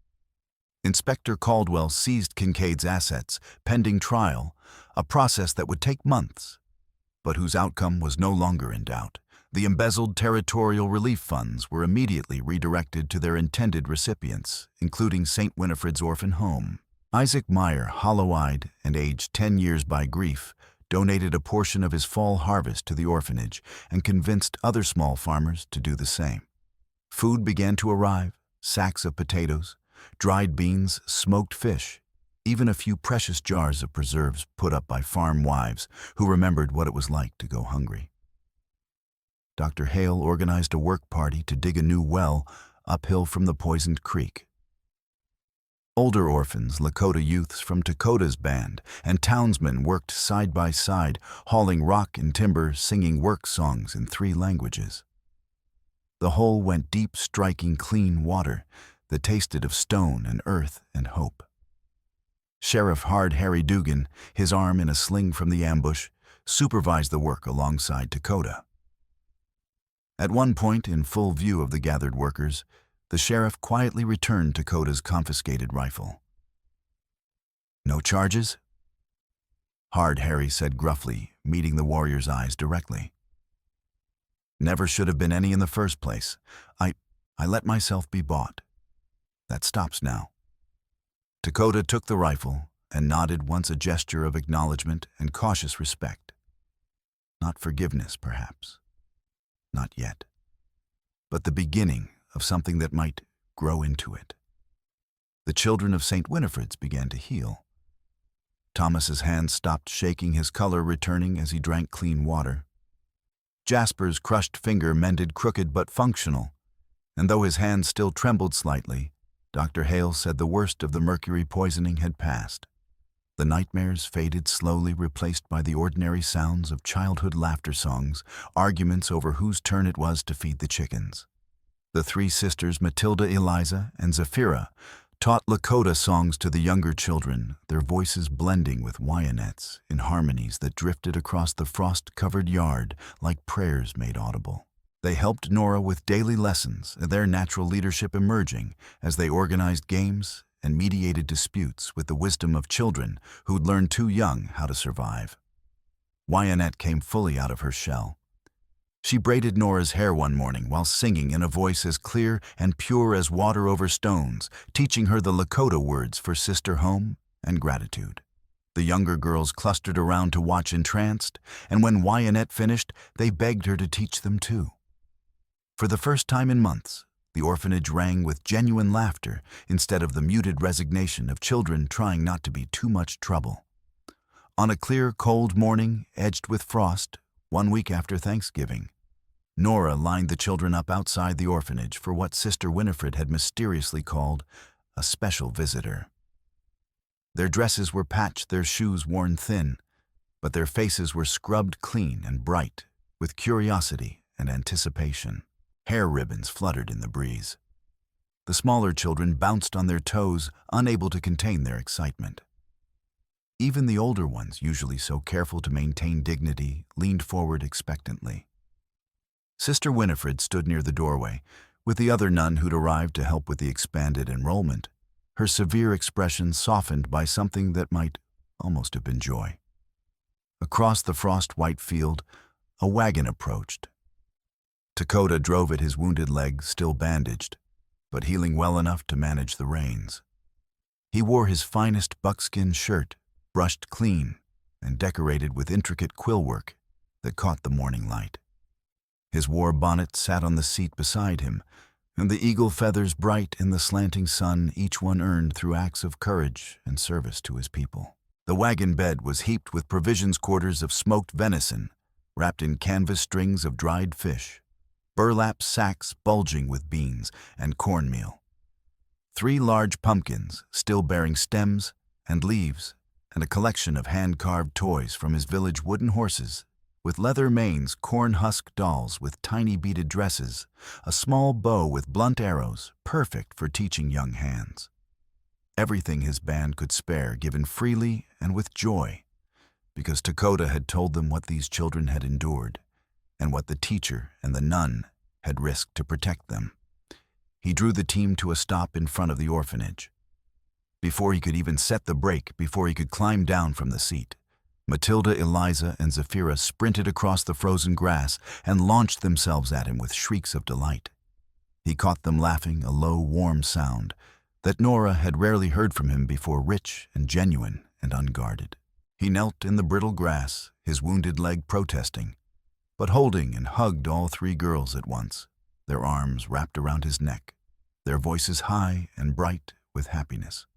Inspector Caldwell seized Kincaid's assets, pending trial, a process that would take months, but whose outcome was no longer in doubt. The embezzled territorial relief funds were immediately redirected to their intended recipients, including St. Winifred's orphan home. Isaac Meyer, hollow-eyed and aged 10 years by grief, donated a portion of his fall harvest to the orphanage and convinced other small farmers to do the same. Food began to arrive: sacks of potatoes, dried beans, smoked fish, even a few precious jars of preserves put up by farm wives who remembered what it was like to go hungry. Dr. Hale organized a work party to dig a new well uphill from the poisoned creek. Older orphans, Lakota youths from Dakota's band, and townsmen worked side by side, hauling rock and timber, singing work songs in 3 languages. The whole went deep, striking clean water that tasted of stone and earth and hope. Sheriff Hard Harry Dugan, his arm in a sling from the ambush, supervised the work alongside Lakota. At one point, in full view of the gathered workers, the sheriff quietly returned Dakota's confiscated rifle. "No charges?" Hard Harry said gruffly, meeting the warrior's eyes directly. "Never should have been any in the first place. I let myself be bought. That stops now." Lakota took the rifle and nodded once, a gesture of acknowledgement and cautious respect. Not forgiveness, perhaps. Not yet. But the beginning of something that might grow into it. The children of St. Winifred's began to heal. Thomas's hand stopped shaking, his color returning as he drank clean water. Jasper's crushed finger mended, crooked but functional, and though his hand still trembled slightly, Dr. Hale said the worst of the mercury poisoning had passed. The nightmares faded slowly, replaced by the ordinary sounds of childhood laughter songs, arguments over whose turn it was to feed the chickens. The three sisters, Matilda, Eliza, and Zafira, taught Lakota songs to the younger children, their voices blending with Wyanette's in harmonies that drifted across the frost-covered yard like prayers made audible. They helped Nora with daily lessons, their natural leadership emerging as they organized games and mediated disputes with the wisdom of children who'd learned too young how to survive. Wyanette came fully out of her shell. She braided Nora's hair one morning while singing in a voice as clear and pure as water over stones, teaching her the Lakota words for sister home and gratitude. The younger girls clustered around to watch entranced, and when Wyanette finished, they begged her to teach them too. For the first time in months, the orphanage rang with genuine laughter instead of the muted resignation of children trying not to be too much trouble. On a clear, cold morning, edged with frost, 1 week after Thanksgiving, Nora lined the children up outside the orphanage for what Sister Winifred had mysteriously called a special visitor. Their dresses were patched, their shoes worn thin, but their faces were scrubbed clean and bright with curiosity and anticipation. Hair ribbons fluttered in the breeze. The smaller children bounced on their toes, unable to contain their excitement. Even the older ones, usually so careful to maintain dignity, leaned forward expectantly. Sister Winifred stood near the doorway, with the other nun who'd arrived to help with the expanded enrollment, her severe expression softened by something that might almost have been joy. Across the frost-white field, a wagon approached. Dakota drove at his wounded leg, still bandaged, but healing well enough to manage the reins. He wore his finest buckskin shirt, brushed clean and decorated with intricate quill work that caught the morning light. His war bonnet sat on the seat beside him, and the eagle feathers bright in the slanting sun, each one earned through acts of courage and service to his people. The wagon bed was heaped with provisions quarters of smoked venison, wrapped in canvas strings of dried fish, burlap sacks bulging with beans and cornmeal, 3 large pumpkins still bearing stems and leaves, and a collection of hand-carved toys from his village wooden horses, with leather manes, corn-husk dolls with tiny beaded dresses, a small bow with blunt arrows, perfect for teaching young hands. Everything his band could spare, given freely and with joy, because Dakota had told them what these children had endured, and what the teacher and the nun had risked to protect them. He drew the team to a stop in front of the orphanage. Before he could even set the brake, before he could climb down from the seat, Matilda, Eliza, and Zafira sprinted across the frozen grass and launched themselves at him with shrieks of delight. He caught them laughing, a low, warm sound that Nora had rarely heard from him before, rich and genuine and unguarded. He knelt in the brittle grass, his wounded leg protesting, but holding and hugged all 3 girls at once, their arms wrapped around his neck, their voices high and bright with happiness,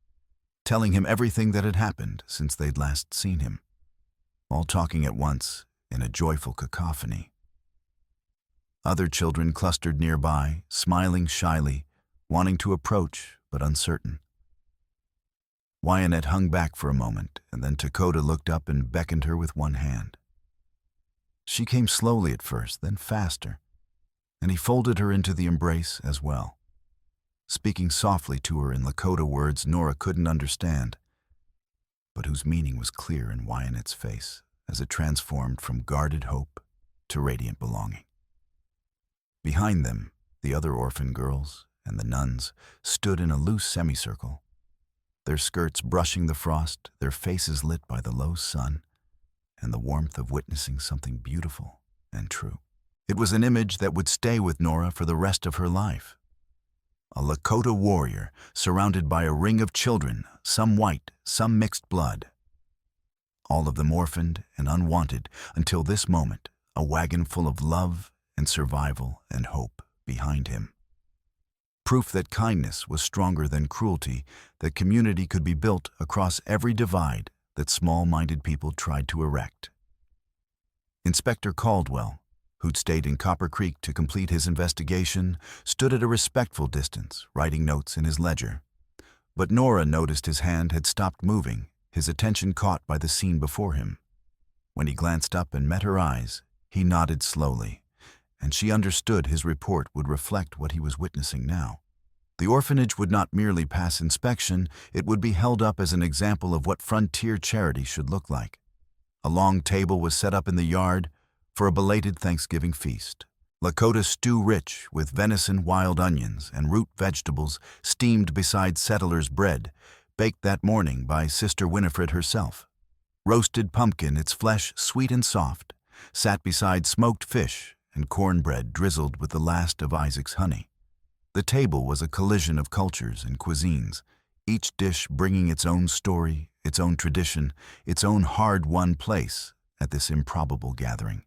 telling him everything that had happened since they'd last seen him, all talking at once in a joyful cacophony. Other children clustered nearby, smiling shyly, wanting to approach but uncertain. Wyanette hung back for a moment, and then Dakota looked up and beckoned her with one hand. She came slowly at first, then faster, and he folded her into the embrace as well, speaking softly to her in Lakota words Nora couldn't understand, but whose meaning was clear in Wyanette's face as it transformed from guarded hope to radiant belonging. Behind them, the other orphan girls and the nuns stood in a loose semicircle, their skirts brushing the frost, their faces lit by the low sun and the warmth of witnessing something beautiful and true. It was an image that would stay with Nora for the rest of her life. A Lakota warrior surrounded by a ring of children, some white, some mixed blood. All of them orphaned and unwanted until this moment, a wagon full of love and survival and hope behind him. Proof that kindness was stronger than cruelty, that community could be built across every divide that small-minded people tried to erect. Inspector Caldwell, who'd stayed in Copper Creek to complete his investigation, stood at a respectful distance, writing notes in his ledger. But Nora noticed his hand had stopped moving, his attention caught by the scene before him. When he glanced up and met her eyes, he nodded slowly, and she understood his report would reflect what he was witnessing now. The orphanage would not merely pass inspection, it would be held up as an example of what frontier charity should look like. A long table was set up in the yard for a belated Thanksgiving feast. Lakota stew rich with venison, wild onions, and root vegetables steamed beside settlers' bread, baked that morning by Sister Winifred herself. Roasted pumpkin, its flesh sweet and soft, sat beside smoked fish and cornbread drizzled with the last of Isaac's honey. The table was a collision of cultures and cuisines, each dish bringing its own story, its own tradition, its own hard-won place at this improbable gathering.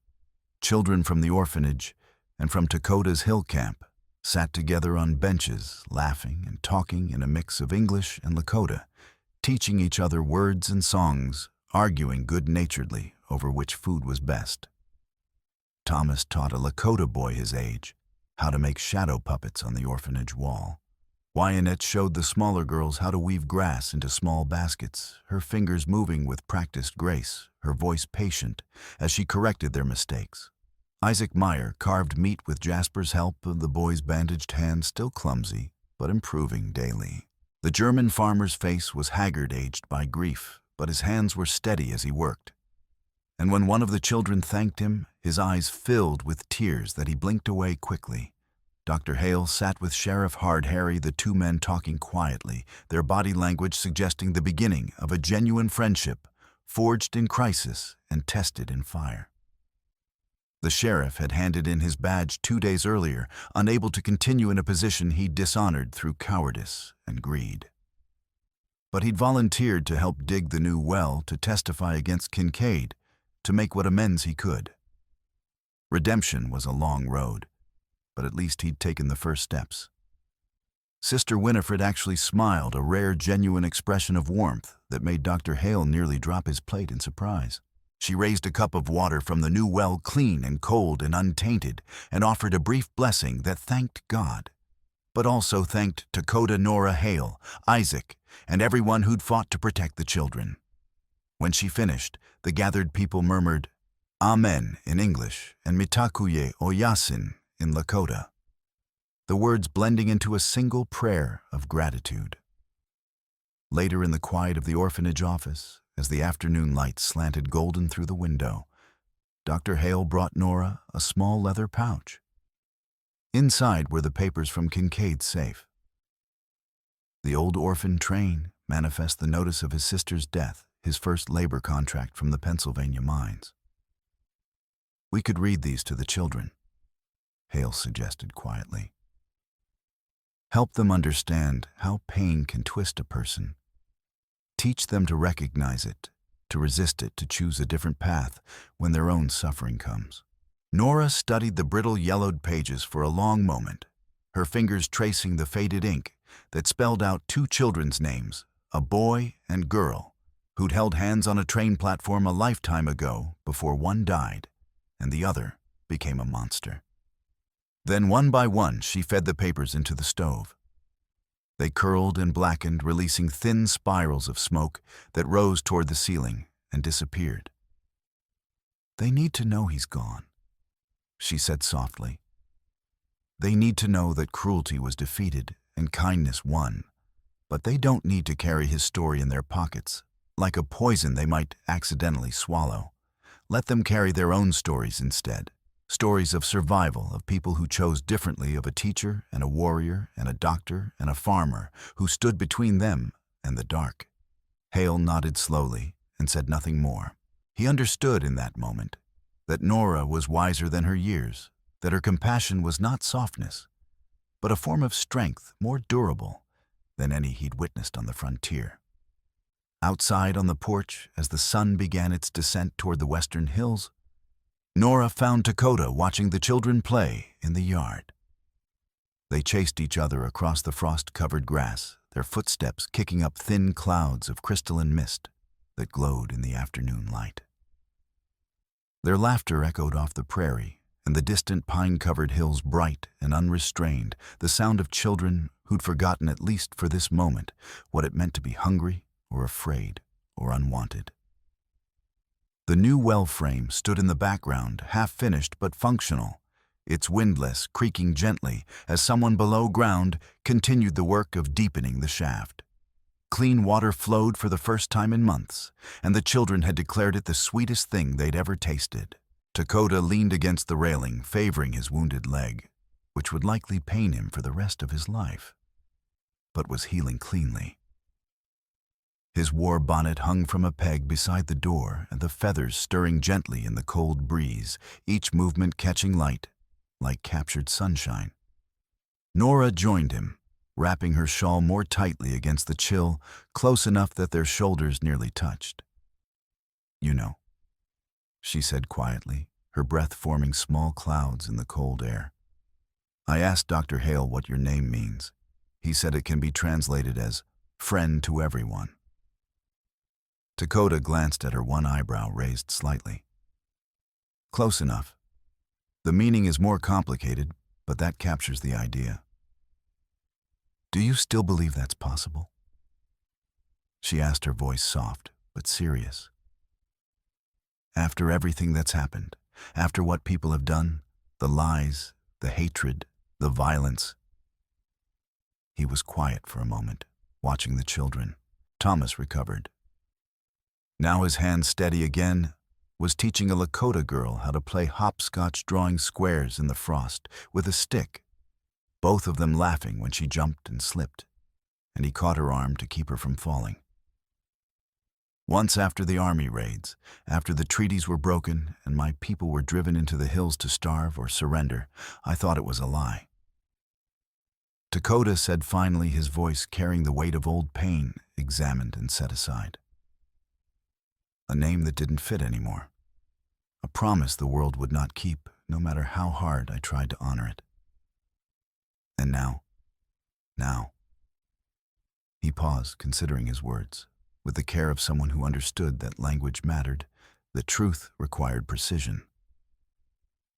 Children from the orphanage and from Dakota's hill camp sat together on benches, laughing and talking in a mix of English and Lakota, teaching each other words and songs, arguing good-naturedly over which food was best. Thomas taught a Lakota boy his age how to make shadow puppets on the orphanage wall. Wyatt showed the smaller girls how to weave grass into small baskets, her fingers moving with practiced grace, her voice patient as she corrected their mistakes. Isaac Meyer carved meat with Jasper's help, the boy's bandaged hand still clumsy, but improving daily. The German farmer's face was haggard, aged by grief, but his hands were steady as he worked. And when one of the children thanked him, his eyes filled with tears that he blinked away quickly. Dr. Hale sat with Sheriff Hard Harry, the two men talking quietly, their body language suggesting the beginning of a genuine friendship, forged in crisis and tested in fire. The sheriff had handed in his badge 2 days earlier, unable to continue in a position he'd dishonored through cowardice and greed. But he'd volunteered to help dig the new well, to testify against Kincaid, to make what amends he could. Redemption was a long road, but at least he'd taken the first steps. Sister Winifred actually smiled, a rare, genuine expression of warmth that made Dr. Hale nearly drop his plate in surprise. She raised a cup of water from the new well, clean and cold and untainted, and offered a brief blessing that thanked God, but also thanked Dakota Nora Hale, Isaac, and everyone who'd fought to protect the children. When she finished, the gathered people murmured, Amen in English and Mitakuye Oyasin in Lakota, the words blending into a single prayer of gratitude. Later in the quiet of the orphanage office, as the afternoon light slanted golden through the window, Dr. Hale brought Nora a small leather pouch. Inside were the papers from Kincaid's safe. The old orphan train manifest the notice of his sister's death, his first labor contract from the Pennsylvania mines. We could read these to the children, Hale suggested quietly. Help them understand how pain can twist a person. Teach them to recognize it, to resist it, to choose a different path when their own suffering comes. Nora studied the brittle yellowed pages for a long moment, her fingers tracing the faded ink that spelled out two children's names, a boy and girl, who'd held hands on a train platform a lifetime ago before one died and the other became a monster. Then one by one she fed the papers into the stove. They curled and blackened, releasing thin spirals of smoke that rose toward the ceiling and disappeared. They need to know he's gone, she said softly. They need to know that cruelty was defeated and kindness won, but they don't need to carry his story in their pockets, like a poison they might accidentally swallow. Let them carry their own stories instead. Stories of survival, of people who chose differently, of a teacher and a warrior and a doctor and a farmer who stood between them and the dark. Hale nodded slowly and said nothing more. He understood in that moment that Nora was wiser than her years, that her compassion was not softness, but a form of strength more durable than any he'd witnessed on the frontier. Outside on the porch, as the sun began its descent toward the western hills, Nora found Dakota watching the children play in the yard. They chased each other across the frost-covered grass, their footsteps kicking up thin clouds of crystalline mist that glowed in the afternoon light. Their laughter echoed off the prairie and the distant pine-covered hills, bright and unrestrained, the sound of children who'd forgotten, at least for this moment, what it meant to be hungry or afraid or unwanted. The new well frame stood in the background, half-finished but functional, its windlass creaking gently as someone below ground continued the work of deepening the shaft. Clean water flowed for the first time in months, and the children had declared it the sweetest thing they'd ever tasted. Lakota leaned against the railing, favoring his wounded leg, which would likely pain him for the rest of his life, but was healing cleanly. His war bonnet hung from a peg beside the door, and the feathers stirring gently in the cold breeze, each movement catching light, like captured sunshine. Nora joined him, wrapping her shawl more tightly against the chill, close enough that their shoulders nearly touched. "You know," she said quietly, her breath forming small clouds in the cold air. "I asked Dr. Hale what your name means. He said it can be translated as friend to everyone." Lakota glanced at her, one eyebrow raised slightly. "Close enough. The meaning is more complicated, but that captures the idea." "Do you still believe that's possible?" she asked, her voice soft but serious. "After everything that's happened, after what people have done, the lies, the hatred, the violence." He was quiet for a moment, watching the children. Thomas recovered. Now his hand steady again, was teaching a Lakota girl how to play hopscotch, drawing squares in the frost with a stick, both of them laughing when she jumped and slipped, and he caught her arm to keep her from falling. Once after the army raids, after the treaties were broken and my people were driven into the hills to starve or surrender, I thought it was a lie. Lakota said finally, his voice carrying the weight of old pain examined and set aside. A name that didn't fit anymore. A promise the world would not keep, no matter how hard I tried to honor it. And now. He paused, considering his words, with the care of someone who understood that language mattered, that truth required precision.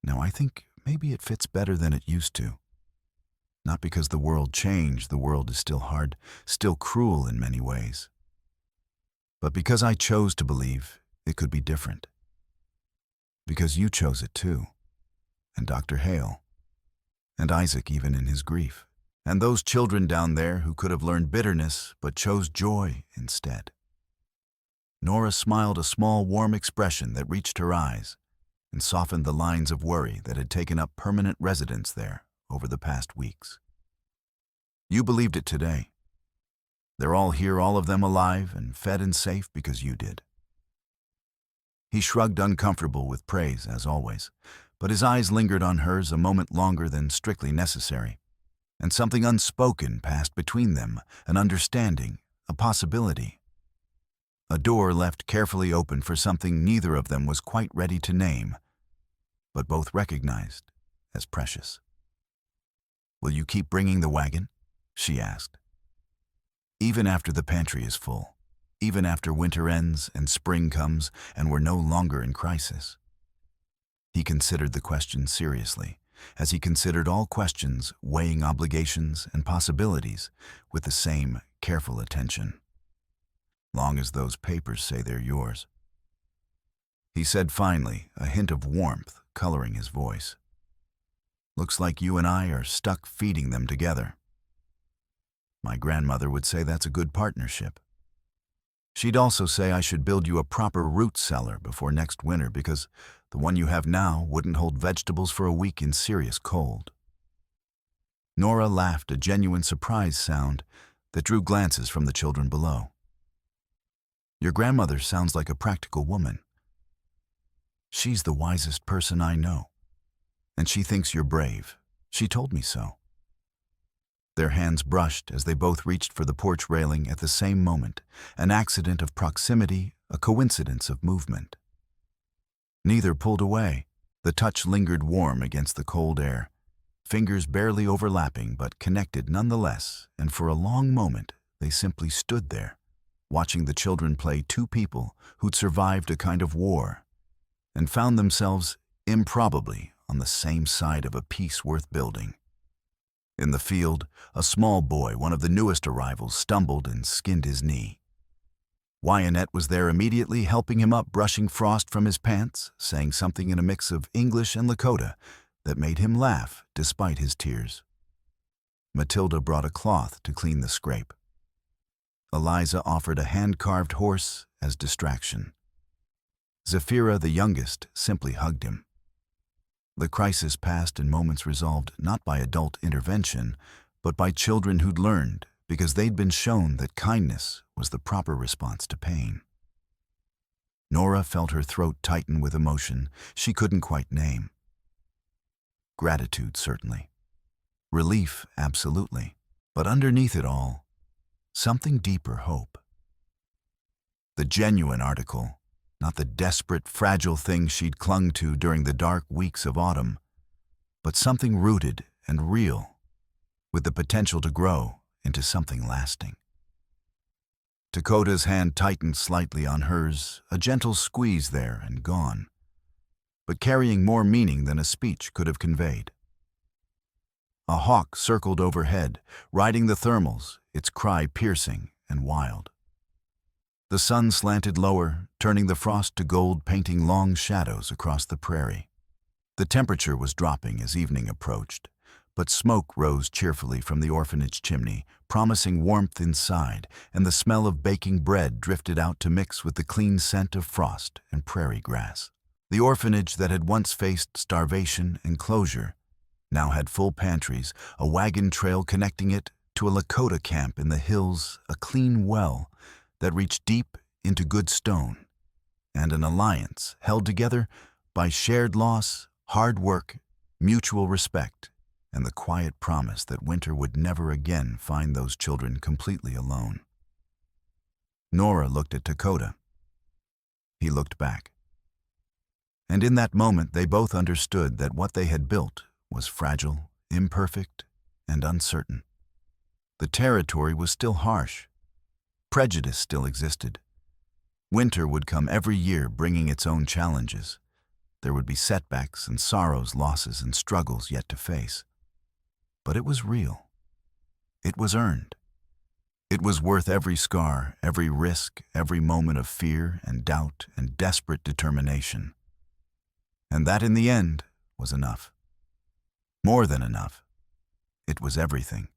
Now I think maybe it fits better than it used to. Not because the world changed, the world is still hard, still cruel in many ways. But because I chose to believe it could be different. Because you chose it too, and Dr. Hale, and Isaac even in his grief, and those children down there who could have learned bitterness but chose joy instead. Nora smiled, a small warm expression that reached her eyes and softened the lines of worry that had taken up permanent residence there over the past weeks. You believed it today. They're all here, all of them alive and fed and safe because you did. He shrugged, uncomfortable with praise, as always, but his eyes lingered on hers a moment longer than strictly necessary, and something unspoken passed between them, an understanding, a possibility. A door left carefully open for something neither of them was quite ready to name, but both recognized as precious. "Will you keep bringing the wagon?" she asked. "Even after the pantry is full, even after winter ends and spring comes and we're no longer in crisis?" He considered the question seriously, as he considered all questions, weighing obligations and possibilities with the same careful attention. "Long as those papers say they're yours," he said finally, a hint of warmth coloring his voice. "Looks like you and I are stuck feeding them together. My grandmother would say that's a good partnership. She'd also say I should build you a proper root cellar before next winter because the one you have now wouldn't hold vegetables for a week in serious cold." Nora laughed, a genuine surprise sound that drew glances from the children below. "Your grandmother sounds like a practical woman. She's the wisest person I know, and she thinks you're brave. She told me so." Their hands brushed as they both reached for the porch railing at the same moment, an accident of proximity, a coincidence of movement. Neither pulled away. The touch lingered warm against the cold air, fingers barely overlapping but connected nonetheless, and for a long moment they simply stood there, watching the children play two people who'd survived a kind of war and found themselves improbably on the same side of a peace worth building. In the field, a small boy, one of the newest arrivals, stumbled and skinned his knee. Wyatt was there immediately, helping him up, brushing frost from his pants, saying something in a mix of English and Lakota that made him laugh despite his tears. Matilda brought a cloth to clean the scrape. Eliza offered a hand-carved horse as distraction. Zephyra, the youngest, simply hugged him. The crisis passed in moments resolved not by adult intervention, but by children who'd learned because they'd been shown that kindness was the proper response to pain. Nora felt her throat tighten with emotion she couldn't quite name. Gratitude, certainly. Relief, absolutely. But underneath it all, something deeper: hope. The genuine article, not the desperate, fragile thing she'd clung to during the dark weeks of autumn, but something rooted and real, with the potential to grow into something lasting. Dakota's hand tightened slightly on hers, a gentle squeeze there and gone, but carrying more meaning than a speech could have conveyed. A hawk circled overhead, riding the thermals, its cry piercing and wild. The sun slanted lower, turning the frost to gold, painting long shadows across the prairie. The temperature was dropping as evening approached, but smoke rose cheerfully from the orphanage chimney, promising warmth inside, and the smell of baking bread drifted out to mix with the clean scent of frost and prairie grass. The orphanage that had once faced starvation and closure now had full pantries, a wagon trail connecting it to a Lakota camp in the hills, a clean well that reached deep into good stone, and an alliance held together by shared loss, hard work, mutual respect, and the quiet promise that winter would never again find those children completely alone. Nora looked at Dakota. He looked back. And in that moment they both understood that what they had built was fragile, imperfect, and uncertain. The territory was still harsh. Prejudice still existed. Winter would come every year, bringing its own challenges. There would be setbacks and sorrows, losses and struggles yet to face. But it was real. It was earned. It was worth every scar, every risk, every moment of fear and doubt and desperate determination. And that, in the end, was enough. More than enough. It was everything.